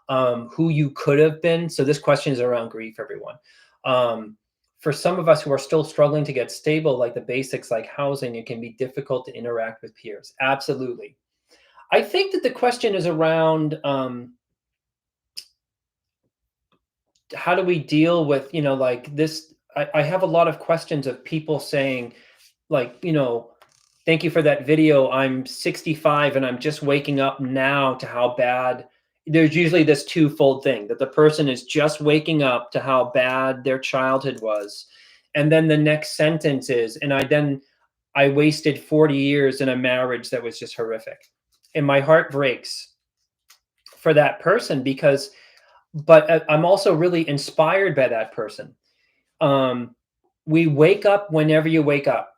Who you could have been. So this question is around grief, everyone. For some of us who are still struggling to get stable, like the basics, like housing, it can be difficult to interact with peers. Absolutely. I think that the question is around how do we deal with, like this. I have a lot of questions of people saying, like, thank you for that video. I'm 65 and I'm just waking up now to how bad. There's usually this twofold thing, that the person is just waking up to how bad their childhood was. And then the next sentence is, and I wasted 40 years in a marriage that was just horrific. And my heart breaks for that person but I'm also really inspired by that person. We wake up whenever you wake up.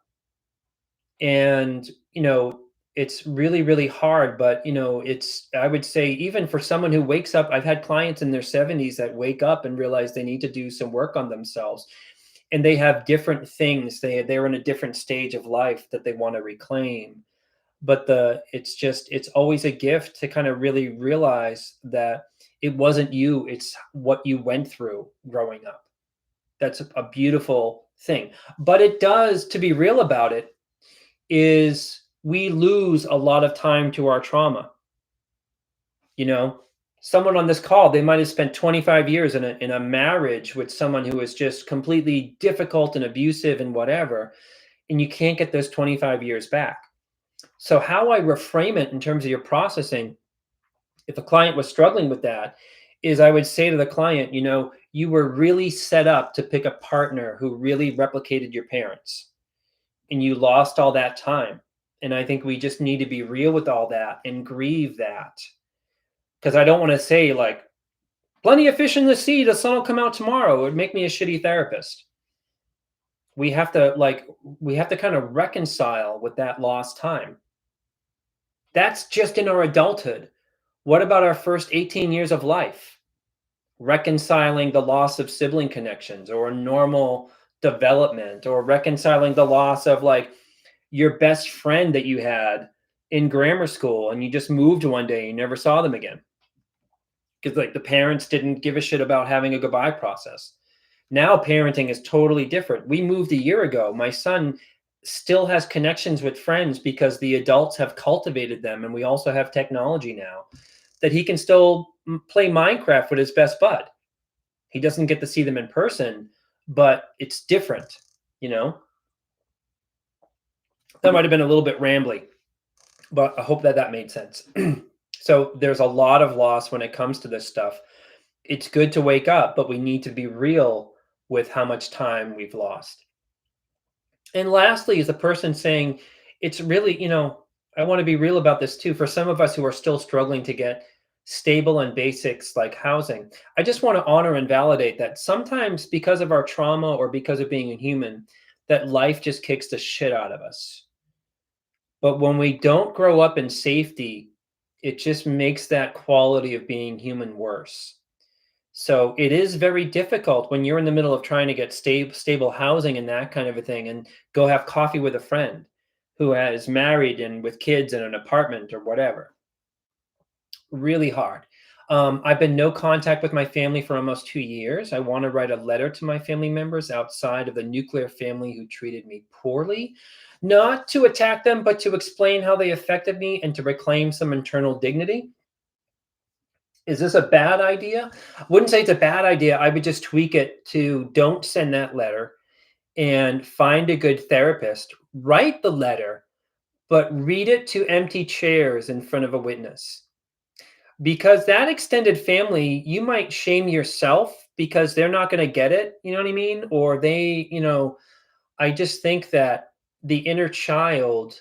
And, it's really, really hard, but I would say, even for someone who wakes up, I've had clients in their 70s that wake up and realize they need to do some work on themselves, and they have different things. They're in a different stage of life that they want to reclaim. But it's always a gift to kind of really realize that it wasn't you, it's what you went through growing up. That's a beautiful thing. But it does, to be real about it, is we lose a lot of time to our trauma. Someone on this call, they might have spent 25 years in a marriage with someone who is just completely difficult and abusive and whatever, and you can't get those 25 years back. So how I reframe it in terms of your processing, if a client was struggling with that, is I would say to the client, you were really set up to pick a partner who really replicated your parents. and you lost all that time. And I think we just need to be real with all that and grieve that. Because I don't want to say, like, plenty of fish in the sea, the sun will come out tomorrow. It would make me a shitty therapist. We have to, like, we have to kind of reconcile with that lost time. That's just in our adulthood. What about our first 18 years of life? Reconciling the loss of sibling connections or normal development, or reconciling the loss of, like, your best friend that you had in grammar school and you just moved one day and you never saw them again because, like, the parents didn't give a shit about having a goodbye process. Now parenting is totally different. We moved a year ago. My son still has connections with friends because the adults have cultivated them, and we also have technology now that he can still play Minecraft with his best bud. He doesn't get to see them in person, but it's different, you know? That might have been a little bit rambly, but I hope that that made sense. So there's a lot of loss when it comes to this stuff. It's good to wake up, but we need to be real with how much time we've lost. And lastly, is the person saying, it's really, I want to be real about this too. For some of us who are still struggling to get stable and basics like housing, I just want to honor and validate that sometimes because of our trauma or because of being a human, that life just kicks the shit out of us. But when we don't grow up in safety, it just makes that quality of being human worse. So it is very difficult when you're in the middle of trying to get stable housing and that kind of a thing, and go have coffee with a friend who is married and with kids in an apartment or whatever. Really hard. I've been no contact with my family for almost 2 years. I want to write a letter to my family members outside of the nuclear family who treated me poorly, not to attack them, but to explain how they affected me and to reclaim some internal dignity. Is this a bad idea? I wouldn't say it's a bad idea. I would just tweak it to don't send that letter and find a good therapist. Write the letter, but read it to empty chairs in front of a witness. Because that extended family, you might shame yourself because they're not going to get it. You know what I mean? Or they, I just think that the inner child,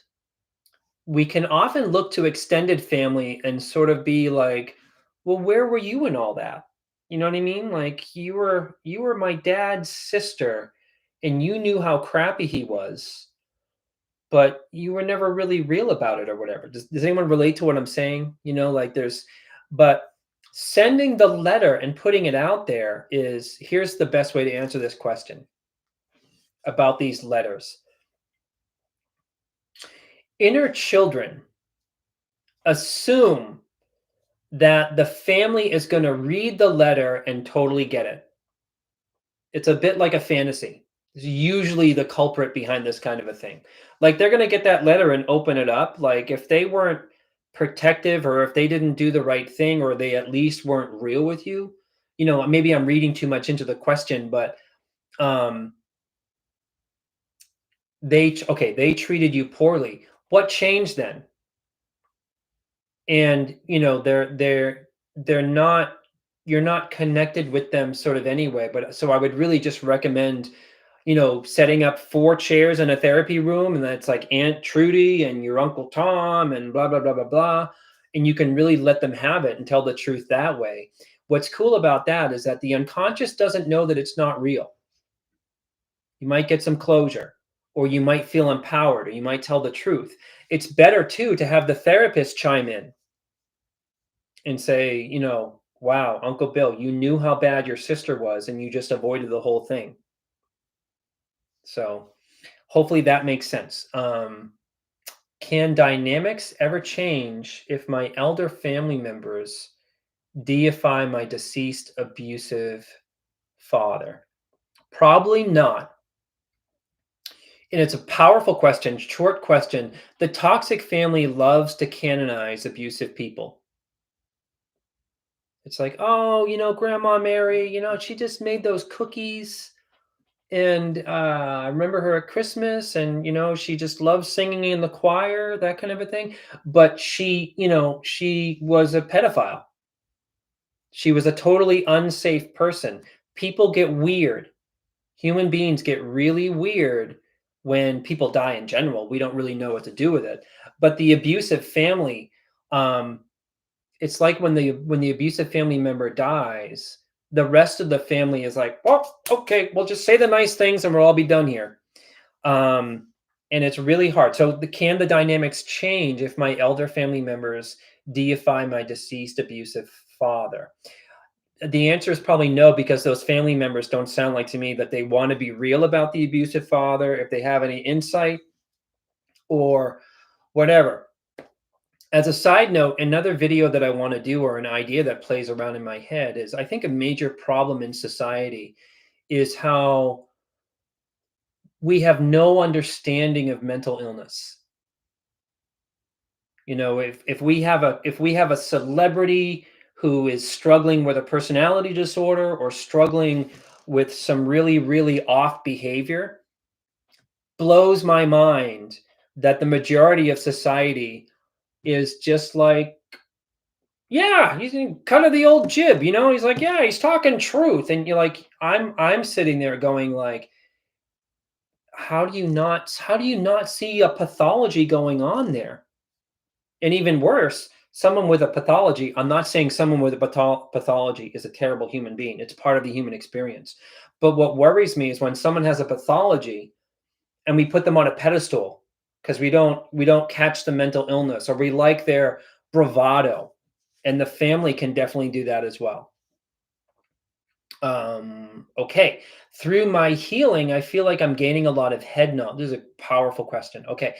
we can often look to extended family and sort of be like, well, where were you in all that? You know what I mean? Like, you were my dad's sister and you knew how crappy he was, but you were never really real about it or whatever. Does anyone relate to what I'm saying? Like, but sending the letter and putting it out there is, here's the best way to answer this question about these letters. Inner children assume that the family is going to read the letter and totally get it. It's a bit like a fantasy. It's usually the culprit behind this kind of a thing. Like, they're going to get that letter and open it up. Like, if they weren't protective, or if they didn't do the right thing, or they at least weren't real with you, maybe I'm reading too much into the question, but they treated you poorly. What changed then? And they're not, you're not connected with them sort of anyway. But so I would really just recommend setting up 4 chairs in a therapy room, and that's like Aunt Trudy and your Uncle Tom and blah blah blah blah blah, and you can really let them have it and tell the truth that way. What's cool about that is that the unconscious doesn't know that it's not real. You might get some closure, or you might feel empowered, or you might tell the truth. It's better too to have the therapist chime in and say, wow, Uncle Bill, you knew how bad your sister was and you just avoided the whole thing. So hopefully that makes sense. Can dynamics ever change if my elder family members deify my deceased abusive father? Probably not. And it's a powerful question, short question. The toxic family loves to canonize abusive people. It's like, oh, Grandma Mary, she just made those cookies. And I remember her at Christmas, and she just loves singing in the choir, that kind of a thing. But she was a pedophile. She was a totally unsafe person. People get weird. Human beings get really weird when people die in general, we don't really know what to do with it. But the abusive family, um, it's like when the abusive family member dies, the rest of the family is like, well, okay, we'll just say the nice things and we'll all be done here. Um, and it's really hard. So can the dynamics change if my elder family members deify my deceased abusive father? The answer is probably no, because those family members don't sound like to me that they want to be real about the abusive father, if they have any insight or whatever. As a side note, another video that I want to do, or an idea that plays around in my head, is I think a major problem in society is how we have no understanding of mental illness. You know, if we have a celebrity who is struggling with a personality disorder or struggling with some really off behavior, blows my mind that the majority of society is just like, yeah, he's kind of the old jib, you know. He's like, yeah, he's talking truth, and you're like, I'm sitting there going like, how do you not see a pathology going on there? And even worse, someone with a pathology, I'm not saying someone with a pathology is a terrible human being. It's part of the human experience. But what worries me is when someone has a pathology and we put them on a pedestal because we don't catch the mental illness, or we like their bravado, and the family can definitely do that as well. Okay. Through my healing, I feel like I'm gaining a lot of head knowledge. This is a powerful question. Okay.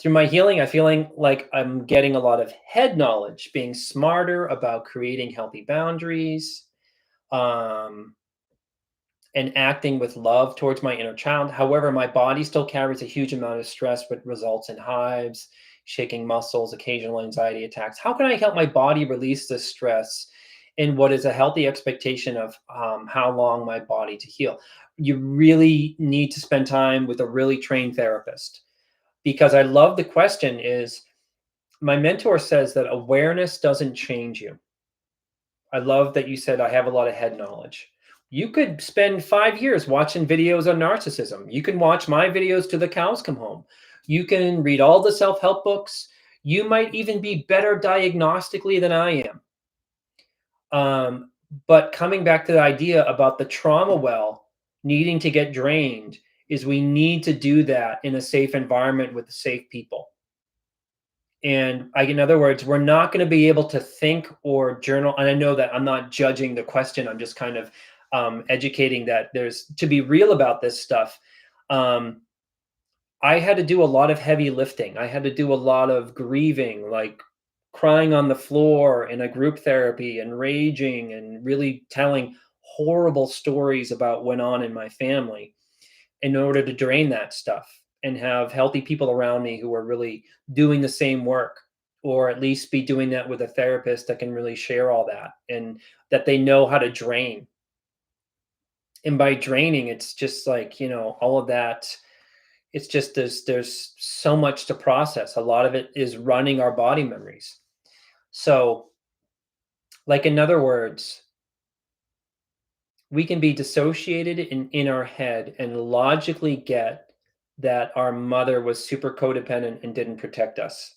Through my healing, I feeling like I'm getting a lot of head knowledge, being smarter about creating healthy boundaries, um, and acting with love towards my inner child. However, my body still carries a huge amount of stress, which results in hives, shaking muscles, occasional anxiety attacks. How can I help my body release this stress in what is a healthy expectation of how long my body to heal? You really need to spend time with a really trained therapist, because I love the question is, my mentor says that awareness doesn't change you. I love that you said I have a lot of head knowledge. You could spend 5 years watching videos on narcissism. You can watch my videos till the cows come home. You can read all the self-help books. You might even be better diagnostically than I am. But coming back to the idea about the trauma well needing to get drained, is we need to do that in a safe environment with safe people. And in other words, we're not going to be able to think or journal. And I know that I'm not judging the question. I'm just kind of educating that there's to be real about this stuff. Um, I had to do a lot of heavy lifting. I had to do a lot of grieving, like crying on the floor in a group therapy and raging and really telling horrible stories about what went on in my family in order to drain that stuff and have healthy people around me who are really doing the same work, or at least be doing that with a therapist that can really share all that and that they know how to drain. And by draining, it's just like, all of that. It's just there's so much to process. A lot of it is running our body memories. So, like, in other words, we can be dissociated in our head and logically get that our mother was super codependent and didn't protect us.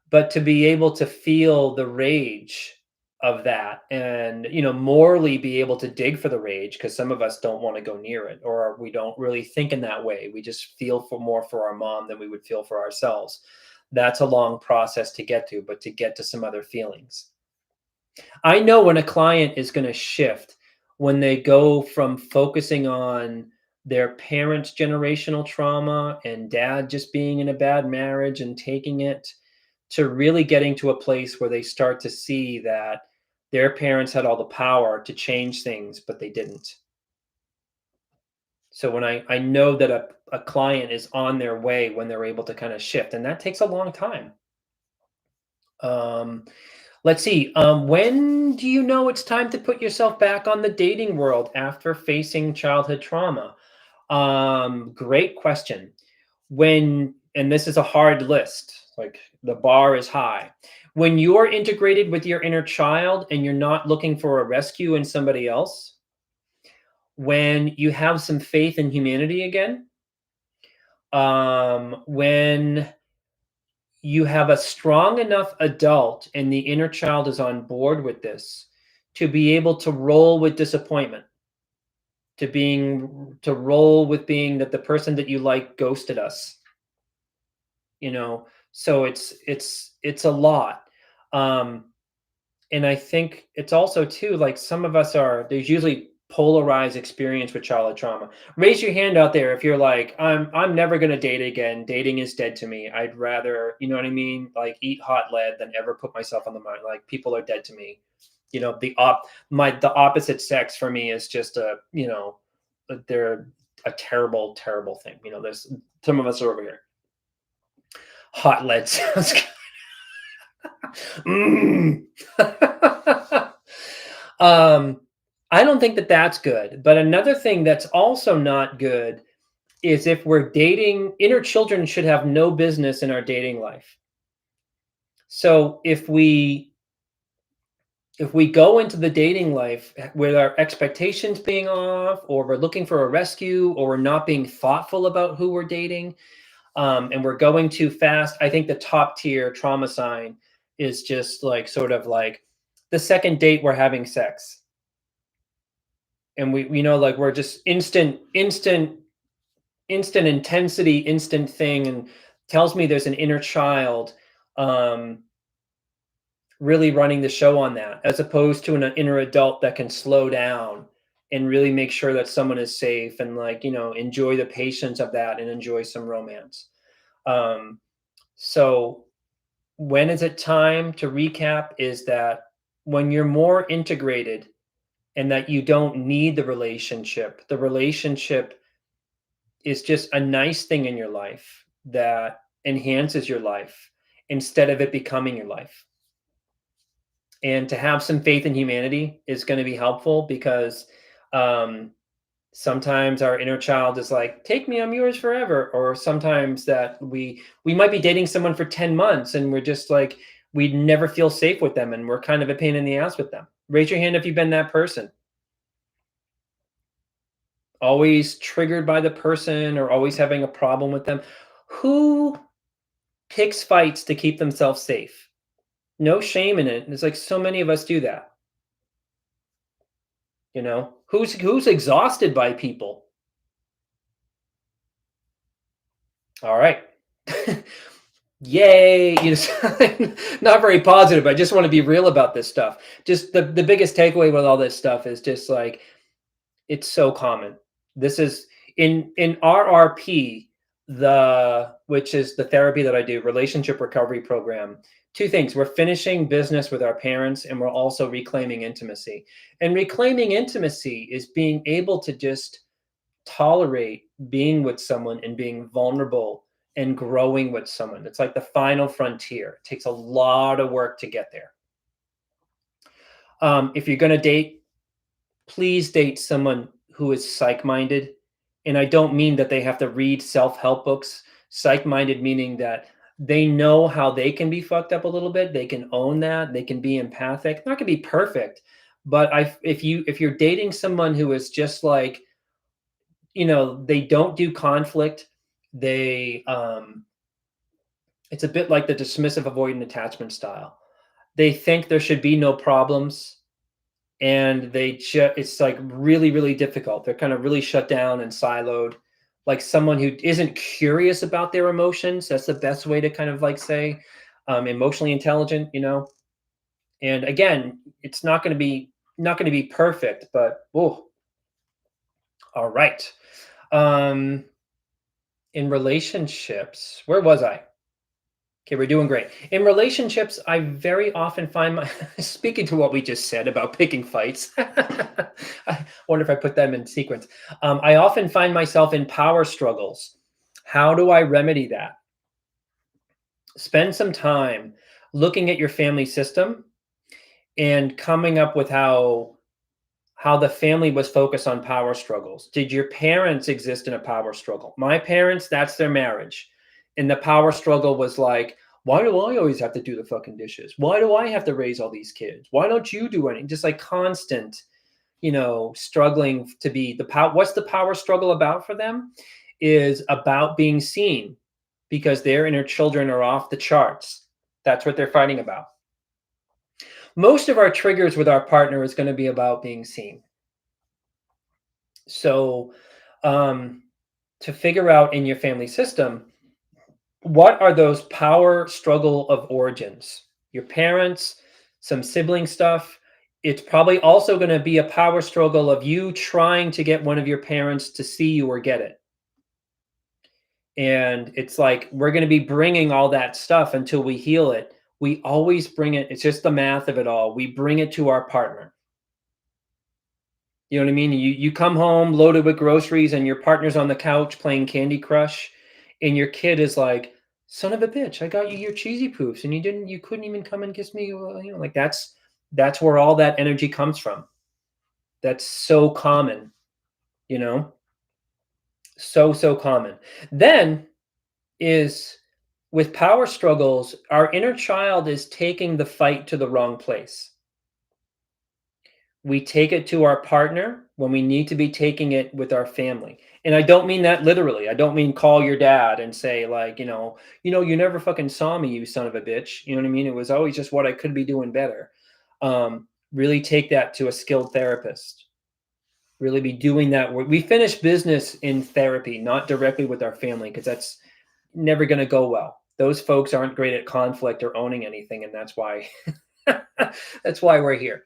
But to be able to feel the rage of that and, morally be able to dig for the rage, because some of us don't want to go near it, or we don't really think in that way. We just feel for more for our mom than we would feel for ourselves. That's a long process to get to, but to get to some other feelings. I know when a client is going to shift, when they go from focusing on their parents' generational trauma and dad just being in a bad marriage and taking it, to really getting to a place where they start to see that their parents had all the power to change things, but they didn't. So when I know that a client is on their way when they're able to kind of shift, and that takes a long time. Um, Let's see. When do you know it's time to put yourself back on the dating world after facing childhood trauma? Great question. And this is a hard list, like the bar is high. When you're integrated with your inner child and you're not looking for a rescue in somebody else, when you have some faith in humanity again, When you have a strong enough adult and the inner child is on board with this to be able to roll with disappointment, to roll with being that the person that you like ghosted us, you know. So it's a lot. um and I think it's also too, like, some of us are, there's usually polarized experience with childhood trauma. Raise your hand out there if you're like, I'm never gonna date again. Dating is dead to me. I'd rather, you know what I mean, like, eat hot lead than ever put myself on the mind. Like, people are dead to me. You know, the opposite sex for me is just a, you know, they're a terrible, terrible thing. You know, there's some of us are over here. Hot lead sounds good. Mm. um, I don't think that that's good. But another thing that's also not good is if we're dating, inner children should have no business in our dating life. So if we go into the dating life with our expectations being off, or we're looking for a rescue, or we're not being thoughtful about who we're dating, and we're going too fast, I think the top tier trauma sign is just like, sort of like, the second date we're having sex, and we know, like, we're just instant intensity, instant thing, and tells me there's an inner child um really running the show on that, as opposed to an inner adult that can slow down and really make sure that someone is safe, and, like, you know, enjoy the patience of that and enjoy some romance. um so when is it time to recap is that when you're more integrated, and that you don't need the relationship is just a nice thing in your life that enhances your life instead of it becoming your life. And to have some faith in humanity is going to be helpful, because um, sometimes our inner child is like, take me, I'm yours forever. Or sometimes that we might be dating someone for 10 months and we're just like, we never feel safe with them, and we're kind of a pain in the ass with them. Raise your hand if you've been that person. Always triggered by the person, or always having a problem with them. Who picks fights to keep themselves safe? No shame in it. It's like, so many of us do that. You know, who's exhausted by people? All right. Yay. You know, not very positive. I just want to be real about this stuff. Just the biggest takeaway with all this stuff is just like, it's so common. This is in RRP, the which is the therapy that I do, relationship recovery program. Two things: we're finishing business with our parents, and we're also reclaiming intimacy. And reclaiming intimacy is being able to just tolerate being with someone and being vulnerable and growing with someone. It's like the final frontier. It takes a lot of work to get there. If you're going to date, please date someone who is psych-minded. And I don't mean that they have to read self-help books. Psych-minded meaning that they know how they can be fucked up a little bit. They can own that. They can be empathic. Not gonna be perfect, but if you're dating someone who is just like, you know, they don't do conflict, they it's a bit like the dismissive avoidant attachment style. They think there should be no problems, and it's like really, really difficult. They're kind of really shut down and siloed, like someone who isn't curious about their emotions. That's the best way to kind of like say, emotionally intelligent, you know. And again, it's not going to be perfect, but oh, all right. um in relationships, where was I? Okay, we're doing great. In relationships, I very often find my speaking to what we just said about picking fights. I wonder if I put them in sequence. I often find myself in power struggles. How do I remedy that? Spend some time looking at your family system and coming up with how the family was focused on power struggles. Did your parents exist in a power struggle? My parents, that's their marriage. And the power struggle was like, why do I always have to do the fucking dishes? Why do I have to raise all these kids? Why don't you do anything? Just like constant, you know, struggling to be the power. What's the power struggle about for them? is about being seen because their inner children are off the charts. That's what they're fighting about. Most of our triggers with our partner is going to be about being seen. So, to figure out in your family system, what are those power struggle of origins? Your parents, some sibling stuff. It's probably also going to be a power struggle of you trying to get one of your parents to see you or get it. And it's like we're going to be bringing all that stuff until we heal it. We always bring it. It's just the math of it all. We bring it to our partner. You know what I mean? You come home loaded with groceries and your partner's on the couch playing Candy Crush, and your kid is like, "Son of a bitch, I got you your cheesy poofs and you couldn't even come and kiss me." Like that's where all that energy comes from. That's so common, you know? So common. Then is with power struggles, our inner child is taking the fight to the wrong place. We take it to our partner when we need to be taking it with our family. And I don't mean that literally. I don't mean call your dad and say like, you never fucking saw me, you son of a bitch. You know what I mean? It was always just what I could be doing better. Really take that to a skilled therapist. Really be doing that work. We finish business in therapy, not directly with our family, because that's never going to go well. Those folks aren't great at conflict or owning anything, and that's why that's why we're here.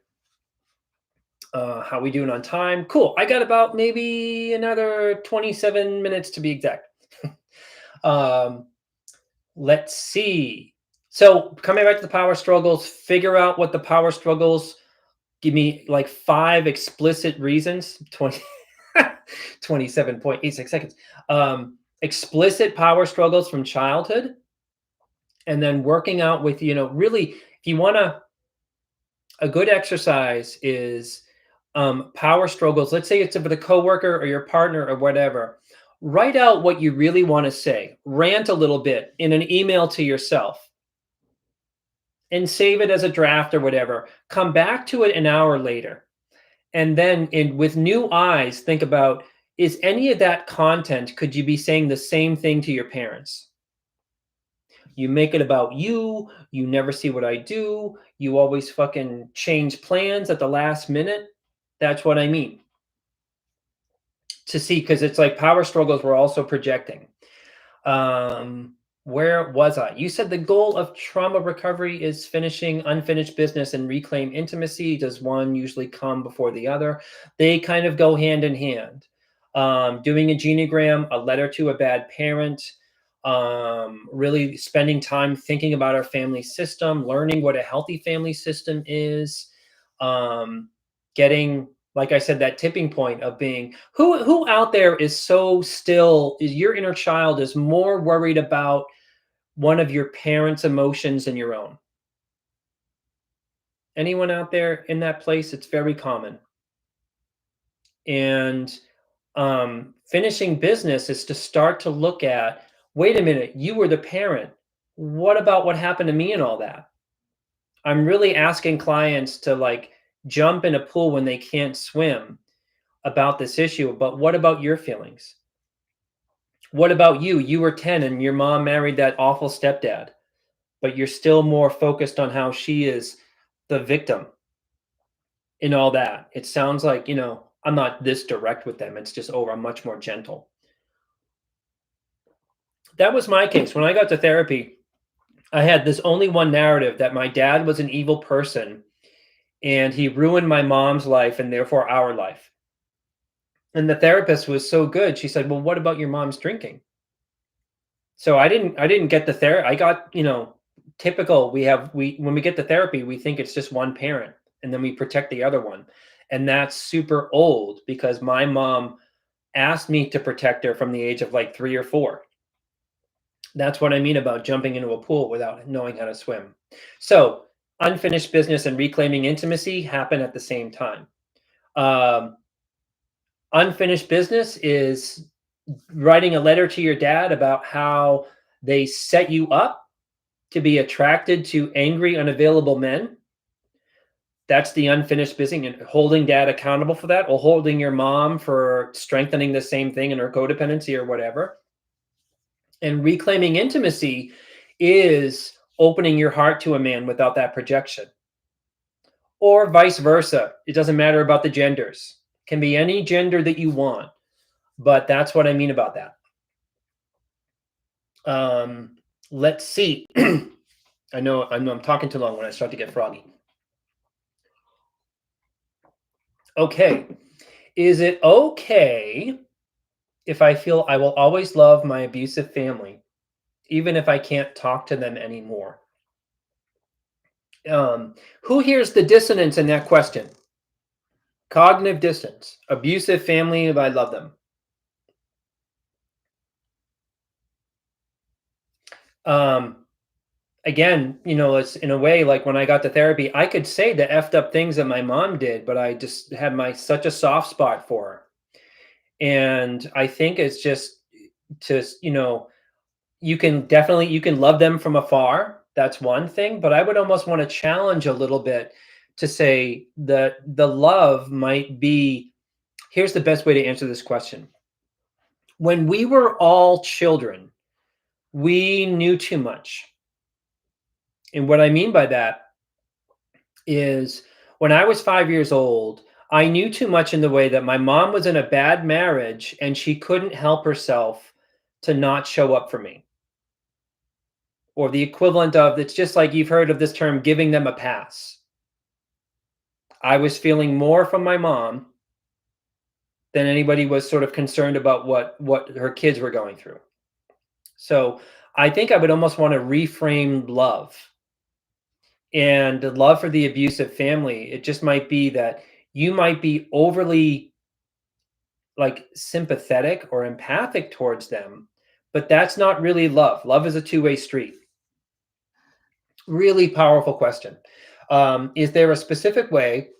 How we doing on time? Cool. I got about maybe another 27 minutes to be exact. Let's see. So coming back to the power struggles, figure out what the power struggles. Give me like 5 explicit reasons. 27.86 seconds. Explicit power struggles from childhood, and then working out with really, if you want to, a good exercise is power struggles. Let's say it's with a coworker or your partner or whatever. Write out what you really want to say. Rant a little bit in an email to yourself and save it as a draft or whatever. Come back to it an hour later. And then with new eyes, think about, is any of that content, could you be saying the same thing to your parents? You make it about you. You never see what I do. You always fucking change plans at the last minute. That's what I mean. To see, because it's like power struggles we're also projecting. Where was I? You said the goal of trauma recovery is finishing unfinished business and reclaim intimacy. Does one usually come before the other? They kind of go hand in hand. Doing a genogram, a letter to a bad parent, really spending time thinking about our family system, learning what a healthy family system is, getting, like I said, that tipping point of being who out there is so still, is your inner child is more worried about one of your parents' emotions than your own. Anyone out there in that place? It's very common. And finishing business is to start to look at, wait a minute, you were the parent. What about what happened to me and all that? I'm really asking clients to like jump in a pool when they can't swim about this issue, but what about your feelings? What about you? You were 10 and your mom married that awful stepdad, but you're still more focused on how she is the victim in all that. It sounds like, I'm not this direct with them. It's just, I'm much more gentle. That was my case. When I got to therapy, I had this only one narrative that my dad was an evil person and he ruined my mom's life and therefore our life. And the therapist was so good. She said, well, what about your mom's drinking? So I didn't get the therapy. I got, typical. When we get the therapy, we think it's just one parent and then we protect the other one. And that's super old because my mom asked me to protect her from the age of like 3 or 4. That's what I mean about jumping into a pool without knowing how to swim. So unfinished business and reclaiming intimacy happen at the same time. Unfinished business is writing a letter to your dad about how they set you up to be attracted to angry, unavailable men. That's the unfinished business, and holding dad accountable for that, or holding your mom for strengthening the same thing in her codependency or whatever. And reclaiming intimacy is opening your heart to a man without that projection, or vice versa. It doesn't matter about the genders. It can be any gender that you want, but that's what I mean about that. Let's see. I know I'm talking too long when I start to get froggy. Okay. Is it okay if I feel I will always love my abusive family, even if I can't talk to them anymore? Who hears the dissonance in that question? Cognitive dissonance. Abusive family, I love them. Again, it's in a way like when I got to therapy, I could say the effed up things that my mom did, but I just had such a soft spot for her. And I think it's just to, you can love them from afar. That's one thing, but I would almost want to challenge a little bit to say that the love might be, here's the best way to answer this question. When we were all children, we knew too much. And what I mean by that is when I was 5 years old, I knew too much in the way that my mom was in a bad marriage and she couldn't help herself to not show up for me. Or the equivalent of, it's just like you've heard of this term, giving them a pass. I was feeling more from my mom than anybody was sort of concerned about what her kids were going through. So I think I would almost want to reframe love. And the love for the abusive family, it just might be that you might be overly like sympathetic or empathic towards them, but that's not really love. Love is a two-way street. Really powerful question. Is there a specific way?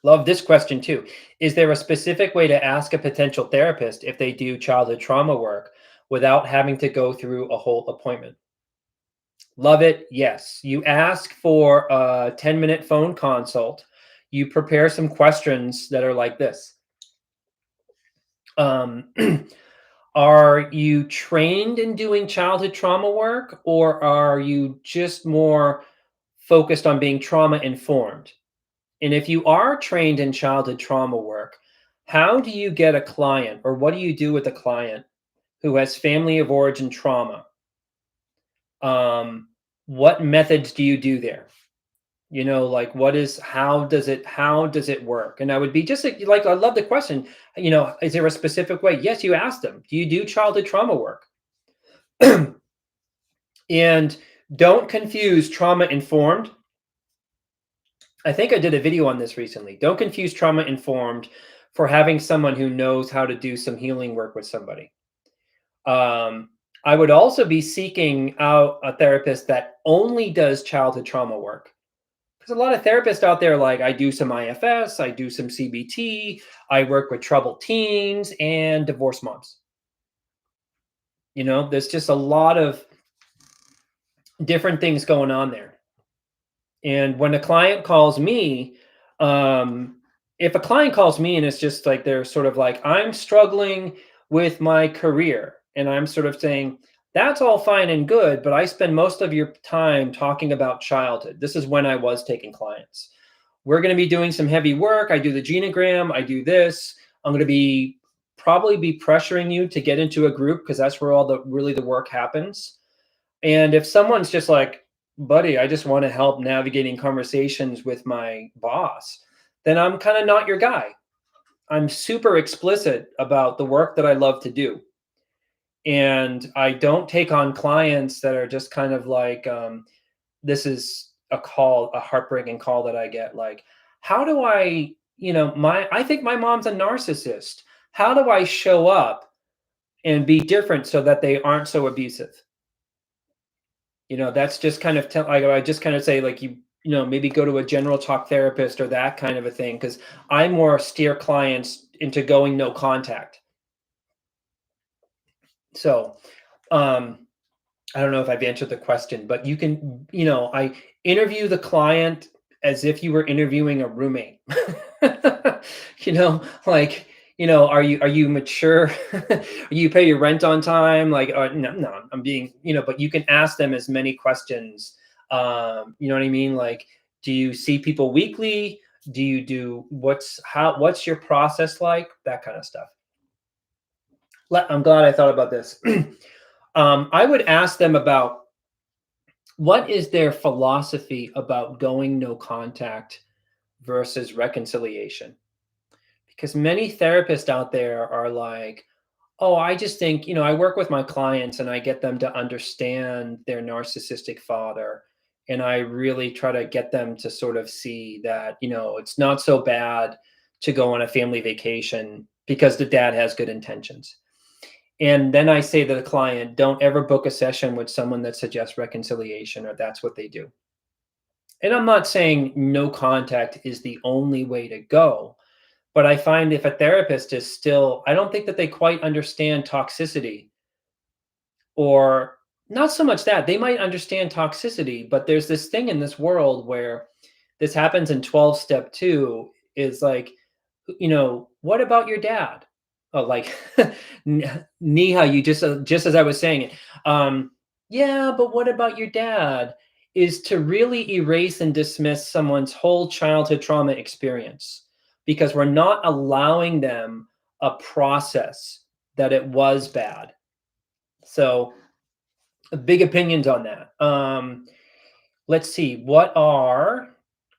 Love this question too. Is there a specific way to ask a potential therapist if they do childhood trauma work without having to go through a whole appointment? Love it. Yes. You ask for a 10-minute phone consult. You prepare some questions that are like this. Are you trained in doing childhood trauma work, or are you just more focused on being trauma informed? And if you are trained in childhood trauma work, how do you get a client, or what do you do with a client who has family of origin trauma? What methods do you do there? Like how does it work? And I would be just like, I love the question, is there a specific way? Yes, you ask them, do you do childhood trauma work? And don't confuse trauma informed. I think I did a video on this recently. Don't confuse trauma informed for having someone who knows how to do some healing work with somebody. I would also be seeking out a therapist that only does childhood trauma work. There's a lot of therapists out there, like I do some IFS, I do some CBT, I work with troubled teens and divorced moms. There's just a lot of different things going on there. And when a client calls me, if a client calls me and it's just like, they're sort of like, I'm struggling with my career, and I'm sort of saying, that's all fine and good, but I spend most of your time talking about childhood. This is when I was taking clients. We're going to be doing some heavy work. I do the genogram. I do this. I'm going to probably be pressuring you to get into a group, because that's where all the work happens. And if someone's just like, buddy, I just want to help navigating conversations with my boss, then I'm kind of not your guy. I'm super explicit about the work that I love to do. And I don't take on clients that are just kind of like, this is a heartbreaking call that I get. Like, how do I, I think my mom's a narcissist. How do I show up and be different so that they aren't so abusive? That's just kind of, I just kind of say, like, maybe go to a general talk therapist or that kind of a thing. Cause I more steer clients into going no contact. So, I don't know if I've answered the question, but you can, I interview the client as if you were interviewing a roommate. Like, are you mature? You pay your rent on time? Like, no, no, I'm being, but you can ask them as many questions. You know what I mean? Like, do you see people weekly? Do you do what's your process like? That kind of stuff. I'm glad I thought about this. I would ask them about what is their philosophy about going no contact versus reconciliation. Because many therapists out there are like, oh, I just think, I work with my clients and I get them to understand their narcissistic father. And I really try to get them to sort of see that, it's not so bad to go on a family vacation because the dad has good intentions. And then I say to the client, don't ever book a session with someone that suggests reconciliation or that's what they do. And I'm not saying no contact is the only way to go, but I find if a therapist is still, I don't think that they quite understand toxicity, or not so much that they might understand toxicity, but there's this thing in this world where this happens in 12 step 2 is like, what about your dad? Oh, like Niha, you just as I was saying it. Yeah, but what about your dad? Is to really erase and dismiss someone's whole childhood trauma experience because we're not allowing them a process that it was bad. So, big opinions on that. Let's see.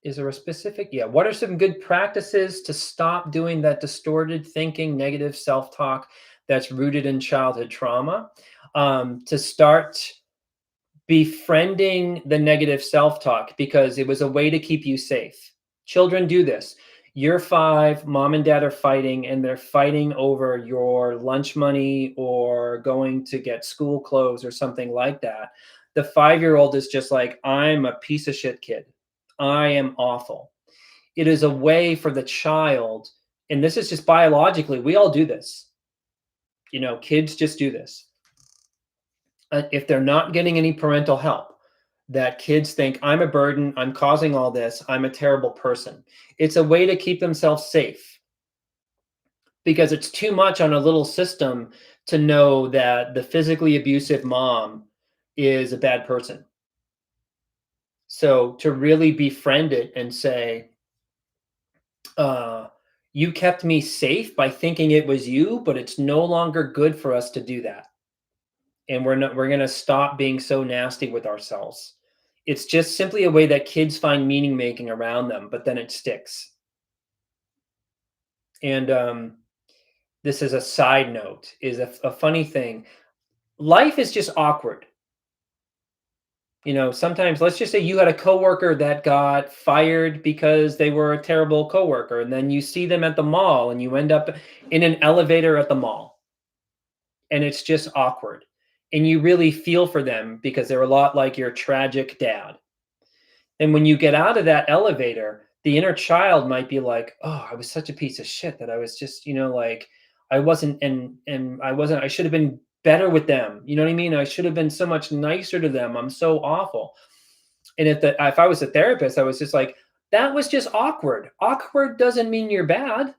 Is there a specific? Yeah. What are some good practices to stop doing that distorted thinking, negative self talk that's rooted in childhood trauma? To start befriending the negative self talk because it was a way to keep you safe. Children do this. You're 5, mom and dad are fighting, and they're fighting over your lunch money or going to get school clothes or something like that. The 5-year-old is just like, I'm a piece of shit kid. I am awful. It is a way for the child, and this is just biologically, we all do this. Kids just do this. If they're not getting any parental help, that kids think, I'm a burden, I'm causing all this, I'm a terrible person. It's a way to keep themselves safe because it's too much on a little system to know that the physically abusive mom is a bad person. So to really befriend it and say, you kept me safe by thinking it was you, but it's no longer good for us to do that. And we're going to stop being so nasty with ourselves. It's just simply a way that kids find meaning making around them, but then it sticks. And this is a side note, is a funny thing. Life is just awkward. Sometimes let's just say you had a coworker that got fired because they were a terrible coworker, and then you see them at the mall and you end up in an elevator at the mall. And it's just awkward. And you really feel for them because they're a lot like your tragic dad. And when you get out of that elevator, the inner child might be like, oh, I was such a piece of shit that I was just, like, I wasn't, I should have been better with them. You know what I mean? I should have been so much nicer to them. I'm so awful. And if I was a therapist, I was just like, that was just awkward. Awkward doesn't mean you're bad.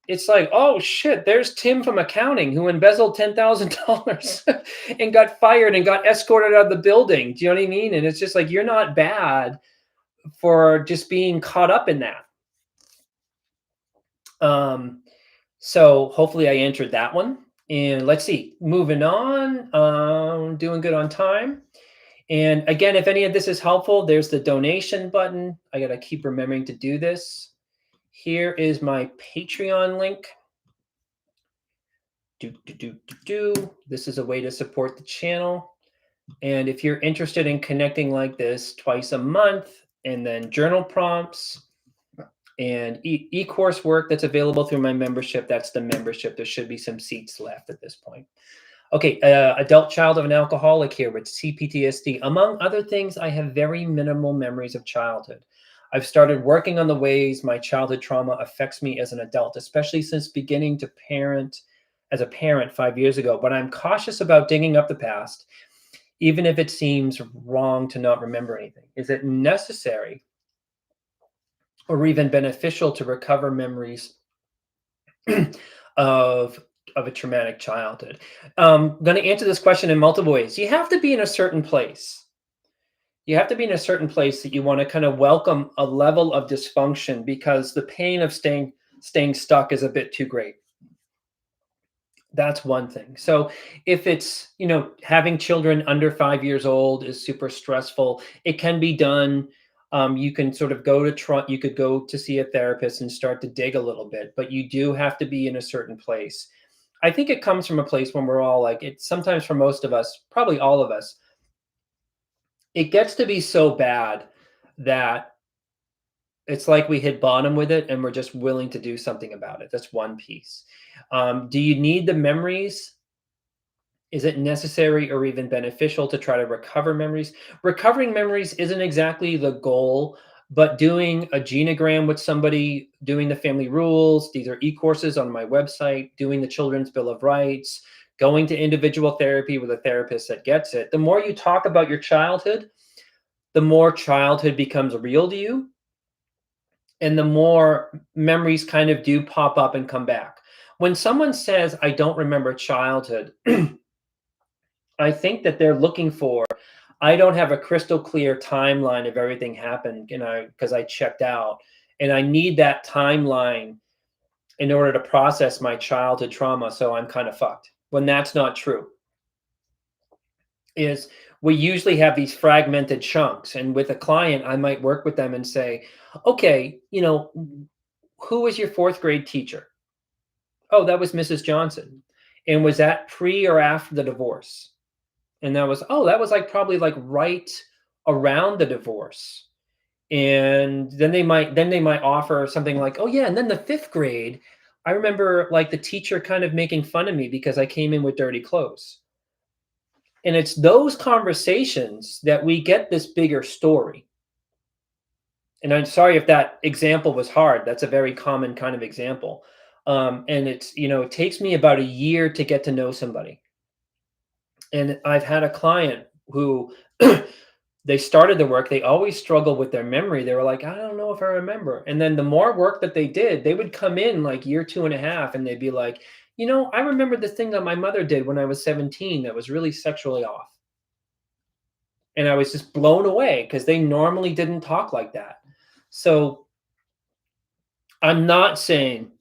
It's like, oh shit, there's Tim from accounting who embezzled $10,000 and got fired and got escorted out of the building. Do you know what I mean? And it's just like, you're not bad for just being caught up in that. So hopefully I answered that one. And let's see, moving on, doing good on time. And again, if any of this is helpful, there's the donation button. I got to keep remembering to do this. Here is my Patreon link. This is a way to support the channel. And if you're interested in connecting like this twice a month, and then journal prompts and e-course work that's available through my membership, that's the membership. There should be some seats left at this point. Okay, adult child of an alcoholic here with c-ptsd. Among other things, I have very minimal memories of childhood. I've started working on the ways my childhood trauma affects me as an adult, especially since beginning to parent as a parent 5 years ago. But I'm cautious about digging up the past, even if it seems wrong to not remember anything. Is it necessary or even beneficial to recover memories of a traumatic childhood? Going to answer this question in multiple ways. You have to be in a certain place. You have to be in a certain place that you want to kind of welcome a level of dysfunction, because the pain of staying stuck is a bit too great. That's one thing. So if it's, having children under 5 years old is super stressful, it can be done. You can sort of you could go to see a therapist and start to dig a little bit, but you do have to be in a certain place. I think it comes from a place when we're all like, it's sometimes for most of us, probably all of us, it gets to be so bad that it's like we hit bottom with it and we're just willing to do something about it. That's one piece. Do you need the memories? Is it necessary or even beneficial to try to recover memories? Recovering memories isn't exactly the goal, but doing a genogram with somebody, doing the family rules, these are e-courses on my website, doing the Children's Bill of Rights, going to individual therapy with a therapist that gets it. The more you talk about your childhood, the more childhood becomes real to you, and the more memories kind of do pop up and come back. When someone says, I don't remember childhood, I think that they're looking for, I don't have a crystal clear timeline of everything happened, because I checked out, and I need that timeline in order to process my childhood trauma, so I'm kind of fucked. When that's not true. Is we usually have these fragmented chunks, and with a client, I might work with them and say, okay, who was your fourth grade teacher? Oh, that was Mrs. Johnson. And was that pre or after the divorce? And that was like probably like right around the divorce. And then they might offer something like, oh yeah, and then the fifth grade, I remember like the teacher kind of making fun of me because I came in with dirty clothes. And it's those conversations that we get this bigger story. And I'm sorry if that example was hard. That's a very common kind of example. And it takes me about a year to get to know somebody. And I've had a client who they started the work, they always struggle with their memory. They were like, I don't know if I remember. And then the more work that they did, they would come in like year 2.5 and they'd be like, I remember the thing that my mother did when I was 17 that was really sexually off. And I was just blown away because they normally didn't talk like that. So I'm not saying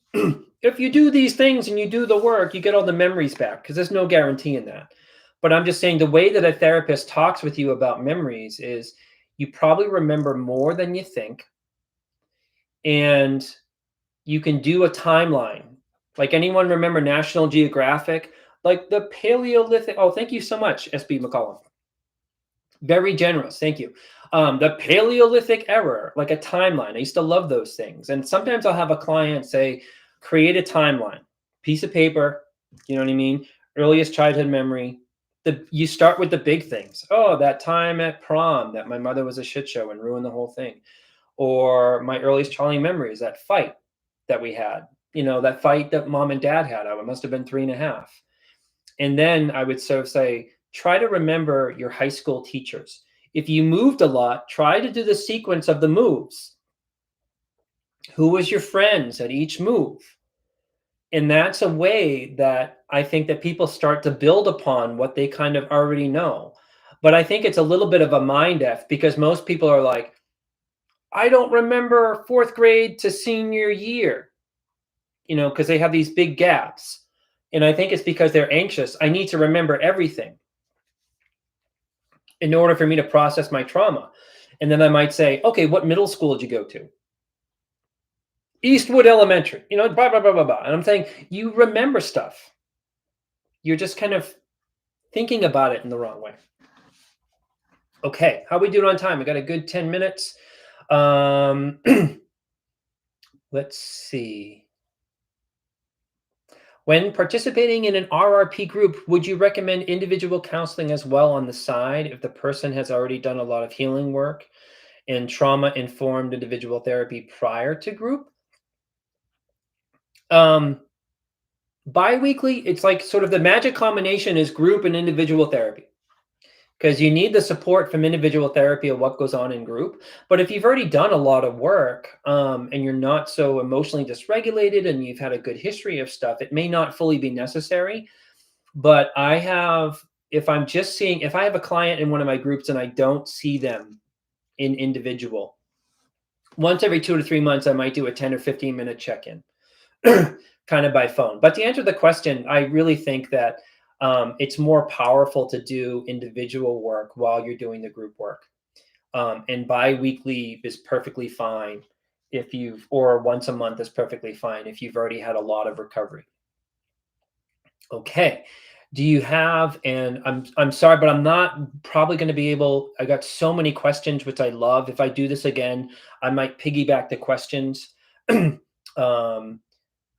if you do these things and you do the work, you get all the memories back, because there's no guarantee in that. But I'm just saying the way that a therapist talks with you about memories is you probably remember more than you think. And you can do a timeline. Like, anyone remember National Geographic? Like the Paleolithic. Oh, thank you so much, SB McCollum. Very generous. Thank you. The Paleolithic era, like a timeline. I used to love those things. And sometimes I'll have a client say, create a timeline, piece of paper. You know what I mean? Earliest childhood memory. You start with the big things. Oh, that time at prom that my mother was a shit show and ruined the whole thing. Or my earliest childhood memories, that fight that we had. That fight that mom and dad had. I must have been 3.5. And then I would sort of say, try to remember your high school teachers. If you moved a lot, try to do the sequence of the moves. Who was your friends at each move? And that's a way that I think that people start to build upon what they kind of already know. But I think it's a little bit of a mind F, because most people are like, I don't remember fourth grade to senior year, because they have these big gaps. And I think it's because they're anxious. I need to remember everything in order for me to process my trauma. And then I might say, okay, what middle school did you go to? Eastwood Elementary, blah, blah, blah, blah, blah. And I'm saying, you remember stuff. You're just kind of thinking about it in the wrong way. Okay, how we doing on time? We got a good 10 minutes. Let's see. When participating in an RRP group, would you recommend individual counseling as well on the side if the person has already done a lot of healing work and trauma-informed individual therapy prior to group? Bi-weekly, it's like sort of the magic combination is group and individual therapy. because you need the support from individual therapy of what goes on in group. But if you've already done a lot of work, and you're not so emotionally dysregulated and you've had a good history of stuff, it may not fully be necessary. But I have, if I have a client in one of my groups and I don't see them in individual, once every 2 to 3 months, I might do a 10 or 15-minute check-in, kind of by phone. But to answer the question, I really think that it's more powerful to do individual work while you're doing the group work. And bi-weekly is perfectly fine or once a month is perfectly fine if you've already had a lot of recovery. Okay. Do you have, and I'm sorry, but I'm not probably going to be able, I got so many questions, which I love. If I do this again, I might piggyback the questions.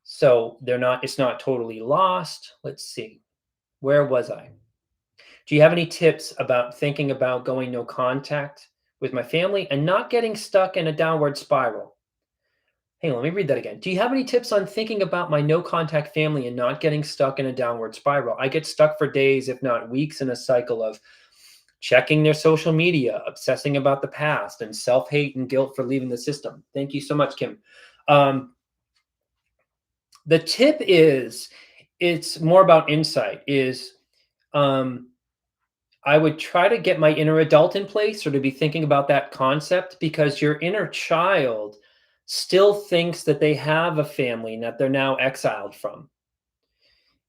So it's not totally lost. Let's see. Where was I? Do you have any tips about thinking about going no contact with my family and not getting stuck in a downward spiral? Hang on, let me read that again. Do you have any tips on thinking about my no contact family and not getting stuck in a downward spiral? I get stuck for days, if not weeks, in a cycle of checking their social media, obsessing about the past, and self-hate and guilt for leaving the system. Thank you so much, Kim. The tip is, it's more about insight, is I would try to get my inner adult in place, or to be thinking about that concept, because your inner child still thinks that they have a family and that they're now exiled from.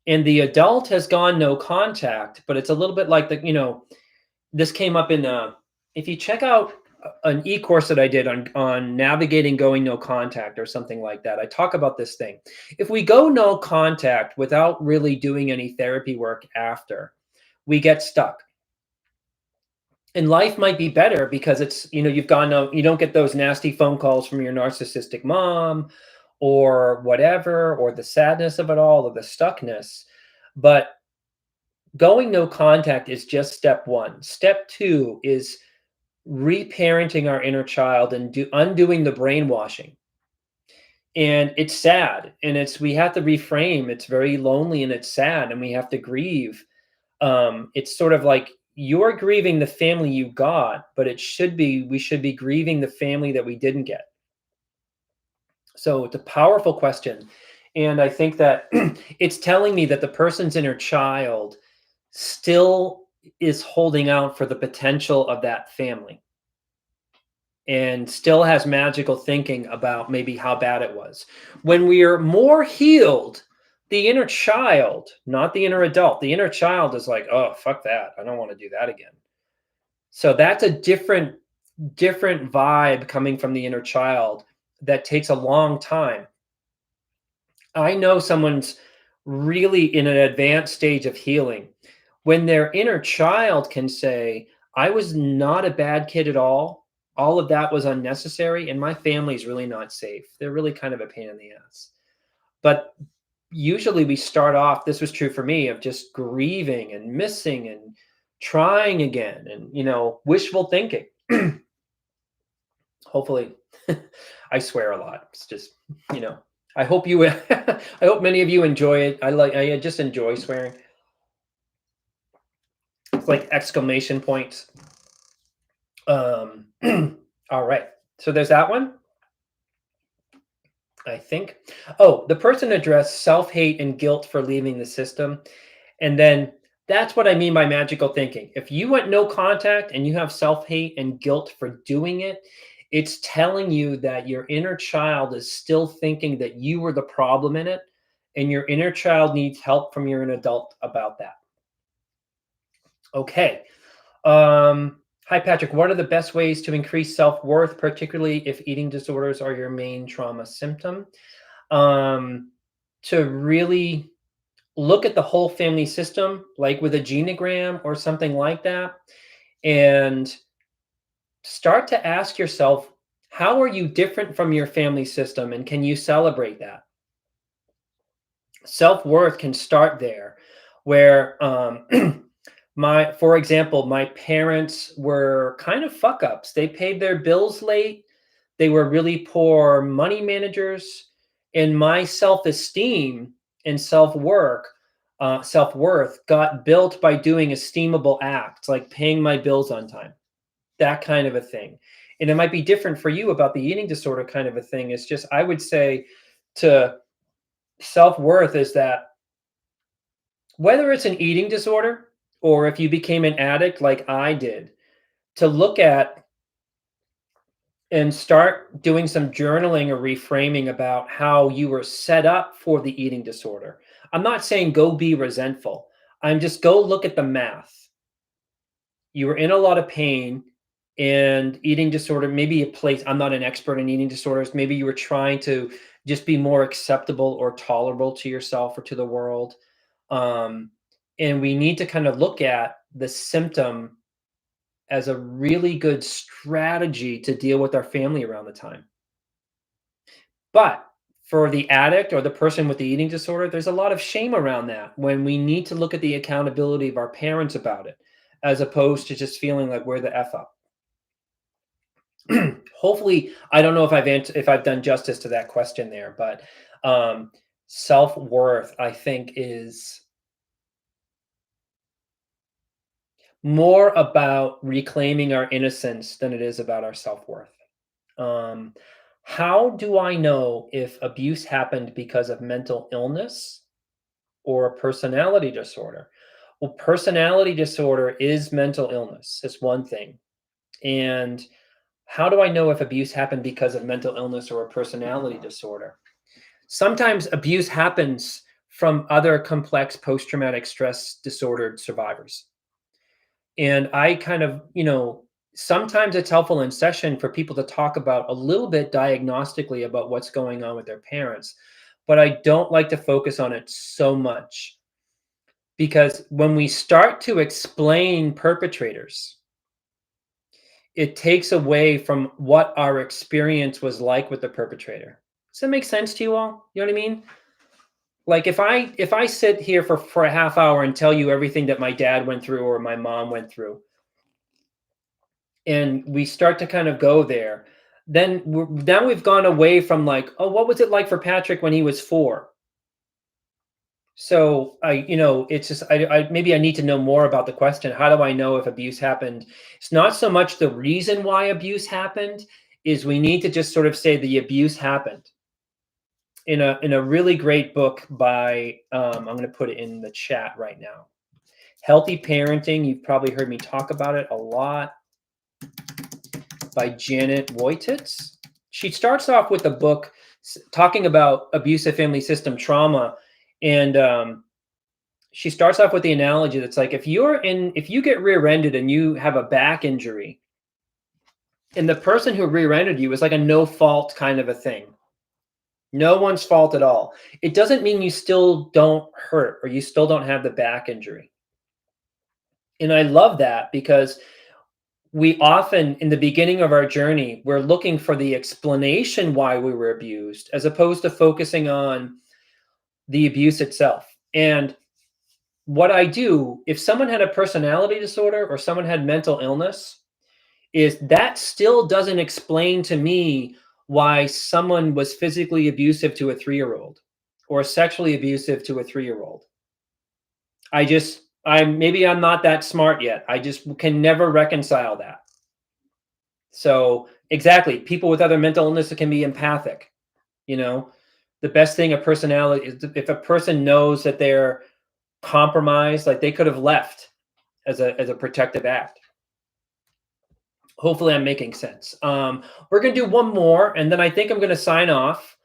And the adult has gone no contact, but it's a little bit like this came up in, if you check out an e-course that I did on navigating going no contact or something like that, I talk about this thing. If we go no contact without really doing any therapy work after, we get stuck. And life might be better because it's, you don't get those nasty phone calls from your narcissistic mom or whatever, or the sadness of it all, or the stuckness. But going no contact is just step one. Step two is reparenting our inner child and undoing the brainwashing. And it's sad, and we have to reframe. It's very lonely and it's sad, and we have to grieve. It's sort of like, you're grieving the family you got, but we should be grieving the family that we didn't get. So it's a powerful question. And I think that it's telling me that the person's inner child still is holding out for the potential of that family, and still has magical thinking about maybe how bad it was. When we are more healed, the inner child, not the inner adult, the inner child is like, oh, fuck that. I don't want to do that again. So that's a different vibe coming from the inner child that takes a long time. I know someone's really in an advanced stage of healing when their inner child can say, I was not a bad kid at all. All of that was unnecessary, and my family's really not safe. They're really kind of a pain in the ass. But usually we start off, this was true for me, of just grieving and missing and trying again and, wishful thinking. Hopefully, I swear a lot. It's just, I hope I hope many of you enjoy it. I just enjoy swearing. It's like exclamation points. All right. So there's that one, I think. Oh, the person addressed self-hate and guilt for leaving the system. And then that's what I mean by magical thinking. If you went no contact and you have self-hate and guilt for doing it, it's telling you that your inner child is still thinking that you were the problem in it, and your inner child needs help from your inner adult about that. Okay. Hi, Patrick. What are the best ways to increase self-worth, particularly if eating disorders are your main trauma symptom? To really look at the whole family system, like with a genogram or something like that, and start to ask yourself, how are you different from your family system, and can you celebrate that? Self-worth can start there, where for example, my parents were kind of fuck ups. They paid their bills late. They were really poor money managers, and my self-esteem and self-work self-worth got built by doing esteemable acts like paying my bills on time, that kind of a thing. And it might be different for you about the eating disorder kind of a thing. It's just, I would say to self-worth is that whether it's an eating disorder or if you became an addict like I did, to look at and start doing some journaling or reframing about how you were set up for the eating disorder. I'm not saying go be resentful. I'm just go look at the math. You were in a lot of pain and eating disorder, maybe a place. I'm not an expert in eating disorders. Maybe you were trying to just be more acceptable or tolerable to yourself or to the world. Um, and we need to kind of look at the symptom as a really good strategy to deal with our family around the time. But for the addict or the person with the eating disorder, there's a lot of shame around that when we need to look at the accountability of our parents about it, as opposed to just feeling like we're the F up. Hopefully, I don't know if I've done justice to that question there, but self-worth, I think, is more about reclaiming our innocence than it is about our self-worth. Um, how do I know if abuse happened because of mental illness or a personality disorder? Well, personality disorder is mental illness. It's one thing. And how do I know if abuse happened because of mental illness or a personality disorder? Sometimes abuse happens from other complex post-traumatic stress disordered survivors. And I kind of, sometimes it's helpful in session for people to talk about a little bit diagnostically about what's going on with their parents. But I don't like to focus on it so much because when we start to explain perpetrators, it takes away from what our experience was like with the perpetrator. Does that make sense to you all? You know what I mean? Like if I sit here for a half hour and tell you everything that my dad went through or my mom went through, and we start to kind of go there, then now we've gone away from like, oh, what was it like for Patrick when he was 4? So it's just I maybe I need to know more about the question. How do I know if abuse happened? It's not so much the reason why abuse happened, is we need to just sort of say the abuse happened. In a really great book by I'm going to put it in the chat right now. Healthy Parenting. You've probably heard me talk about it a lot. By Janet Wojtitz. She starts off with a book talking about abusive family system trauma, and she starts off with the analogy that's like if you get rear-ended and you have a back injury, and the person who rear-ended you is like a no fault kind of a thing. No one's fault at all. It doesn't mean you still don't hurt or you still don't have the back injury. And I love that because we often, in the beginning of our journey, we're looking for the explanation why we were abused, as opposed to focusing on the abuse itself. And what I do, if someone had a personality disorder or someone had mental illness, is that still doesn't explain to me why someone was physically abusive to a 3-year-old or sexually abusive to a 3-year-old. Maybe I'm not that smart yet. I just can never reconcile that. So exactly, people with other mental illness can be empathic. The best thing a personality is if a person knows that they're compromised, like they could have left as a protective act. Hopefully I'm making sense. We're going to do one more, and then I think I'm going to sign off,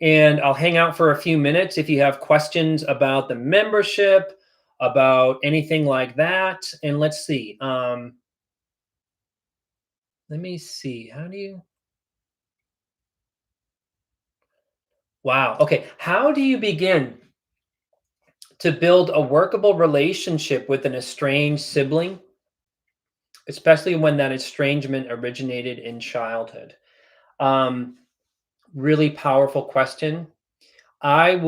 and I'll hang out for a few minutes if you have questions about the membership, about anything like that. And let's see. Let me see. How do you... Wow. Okay. How do you begin to build a workable relationship with an estranged sibling, especially when that estrangement originated in childhood? Really powerful question. I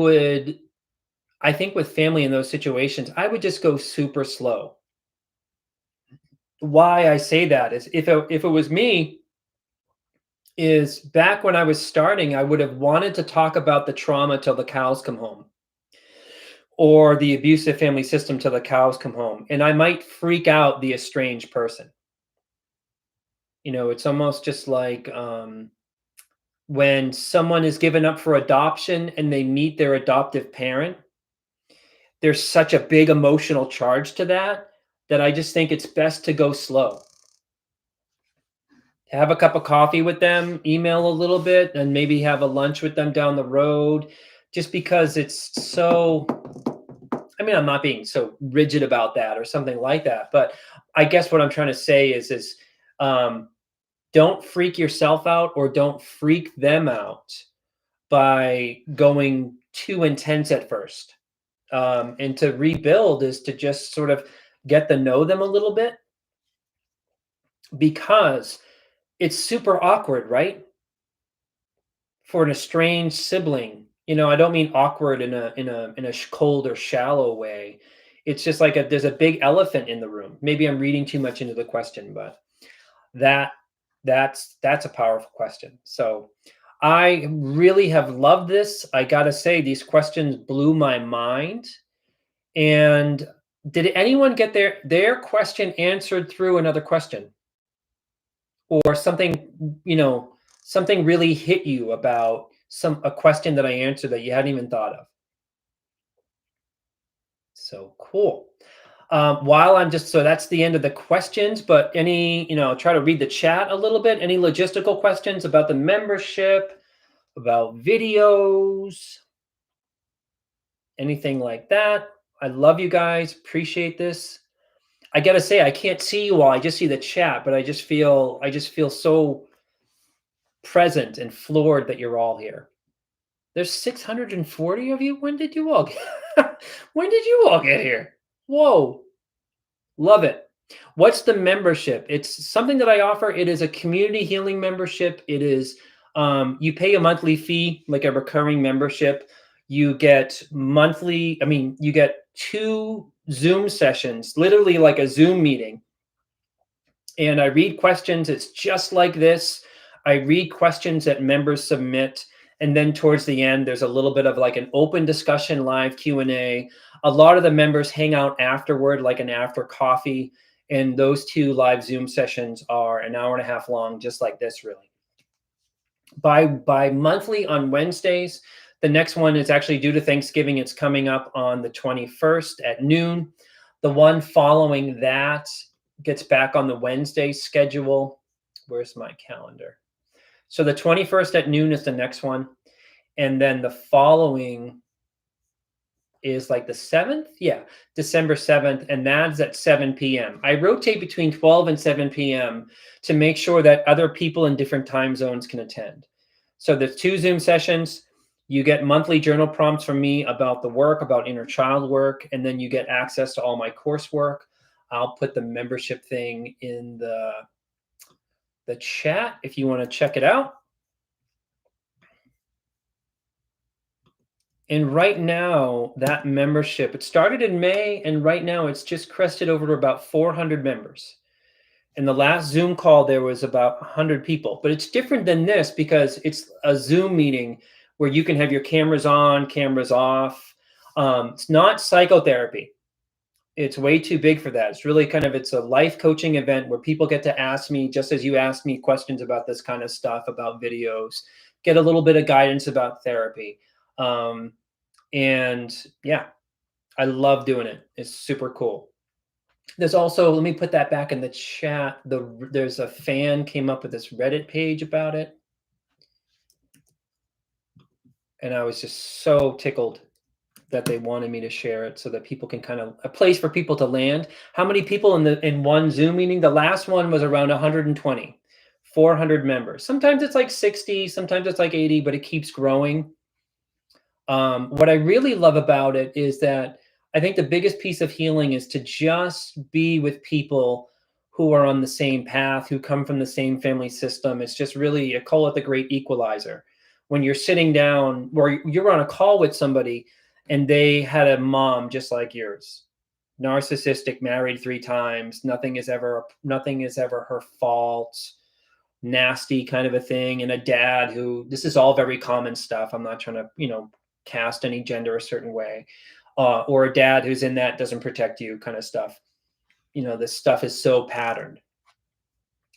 think with family in those situations, I would just go super slow. Why I say that is if it was me, is back when I was starting, I would have wanted to talk about the trauma till the cows come home. or the abusive family system till the cows come home. And I might freak out the estranged person. It's almost just like when someone is given up for adoption and they meet their adoptive parent, there's such a big emotional charge to that that I just think it's best to go slow. Have a cup of coffee with them, email a little bit, and maybe have a lunch with them down the road, just because it's so, I mean, I'm not being so rigid about that or something like that, but I guess what I'm trying to say is don't freak yourself out or don't freak them out by going too intense at first. And to rebuild is to just sort of get to know them a little bit, because it's super awkward, right? For an estranged sibling. I don't mean awkward in a cold or shallow way. It's just like there's a big elephant in the room. Maybe I'm reading too much into the question, but that that's a powerful question. So I really have loved this. I gotta say, these questions blew my mind. And did anyone get their question answered through another question? Or something really hit you about a question that I answered that you hadn't even thought of? So cool. So that's the end of the questions, but try to read the chat a little bit. Any logistical questions about the membership, about videos, anything like that? I love you guys. Appreciate this. I gotta say, I can't see you all. I just see the chat, but I just feel so present and floored that you're all here. There's 640 of you. When did you all get here? Whoa. Love it. What's the membership? It's something that I offer. It is a community healing membership. It is you pay a monthly fee, like a recurring membership. You get you get 2 Zoom sessions, literally like a Zoom meeting. And I read questions. It's just like this. I read questions that members submit. And then towards the end, there's a little bit of like an open discussion, live Q&A. A lot of the members hang out afterward, like an after coffee. And those 2 live Zoom sessions are an hour and a half long, just like this, really. By monthly on Wednesdays. The next one is actually due to Thanksgiving. It's coming up on the 21st at noon. The one following that gets back on the Wednesday schedule. Where's my calendar? So the 21st at noon is the next one. And then the following is like the 7th. Yeah, December 7th. And that's at 7 p.m. I rotate between 12 and 7 p.m. to make sure that other people in different time zones can attend. So the 2 Zoom sessions, you get monthly journal prompts from me about the work, about inner child work, and then you get access to all my coursework. I'll put the membership thing in the chat if you want to check it out. And right now, that membership, it started in May, and right now it's just crested over to about 400 members. In the last Zoom call, there was about 100 people. But it's different than this because it's a Zoom meeting where you can have your cameras on, cameras off. It's not psychotherapy. It's way too big for that. It's really it's a life coaching event where people get to ask me, just as you asked me questions about this kind of stuff, about videos, get a little bit of guidance about therapy. And yeah, I love doing it. It's super cool. There's also, let me put that back in the chat. There's a fan came up with this Reddit page about it. And I was just so tickled that they wanted me to share it so that people can a place for people to land. How many people in one Zoom meeting? The last one was around 120, 400 members. Sometimes it's like 60, sometimes it's like 80, but it keeps growing. What I really love about it is that I think the biggest piece of healing is to just be with people who are on the same path, who come from the same family system. It's just really, I call it the great equalizer. When you're sitting down or you're on a call with somebody and they had a mom just like yours, narcissistic, married 3 times, nothing is ever her fault, nasty kind of a thing, and a dad who, this is all very common stuff. I'm not trying to, cast any gender a certain way. or a dad who's in that doesn't protect you kind of stuff. You know, this stuff is so patterned.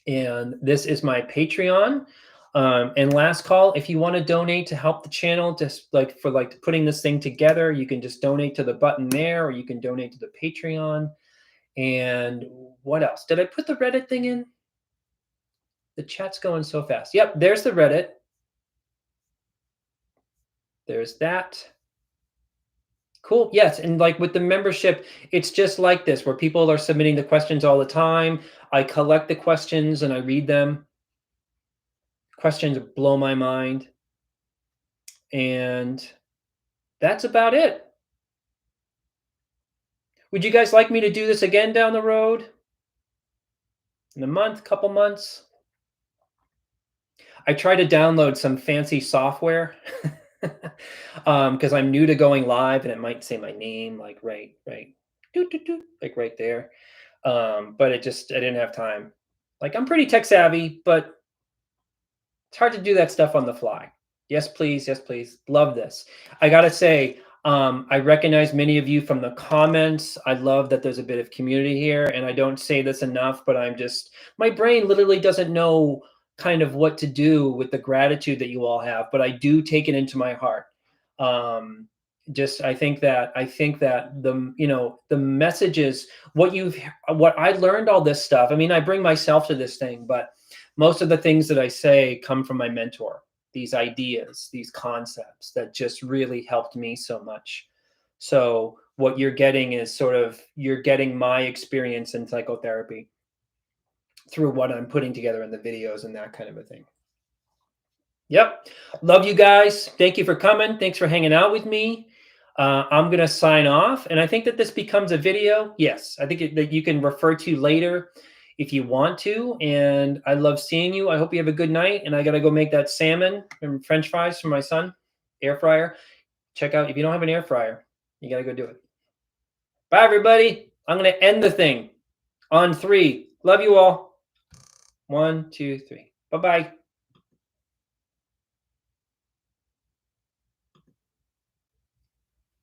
And this is my Patreon. And last call, if you want to donate to help the channel, just like for like putting this thing together, you can just donate to the button there, or you can donate to the Patreon. And what else? Did I put the Reddit thing in? The chat's going so fast. Yep, there's the Reddit. There's that. Cool. Yes. And like with the membership, it's just like this, where people are submitting the questions all the time. I collect the questions and I read them. Questions blow my mind. And that's about it. Would you guys like me to do this again down the road? In a month, couple months? I try to download some fancy software because I'm new to going live and it might say my name like right, doo, doo, doo, like right there. But I didn't have time. Like I'm pretty tech savvy, but it's hard to do that stuff on the fly. Yes, please. Yes, please. Love this. I gotta say, I recognize many of you from the comments. I love that there's a bit of community here, and I don't say this enough, but my brain literally doesn't know kind of what to do with the gratitude that you all have, but I do take it into my heart. I think that the messages, what I learned all this stuff. I mean, I bring myself to this thing, but most of the things that I say come from my mentor. These ideas, these concepts that just really helped me so much. So what you're getting is you're getting my experience in psychotherapy through what I'm putting together in the videos and that kind of a thing. Yep. Love you guys. Thank you for coming. Thanks for hanging out with me. I'm going to sign off. And I think that this becomes a video. Yes. I think that you can refer to later if you want to. And I love seeing you. I hope you have a good night. And I got to go make that salmon and French fries for my son. Air fryer. Check out, if you don't have an air fryer, you got to go do it. Bye, everybody. I'm going to end the thing on 3. Love you all. 1, 2, 3. Bye-bye.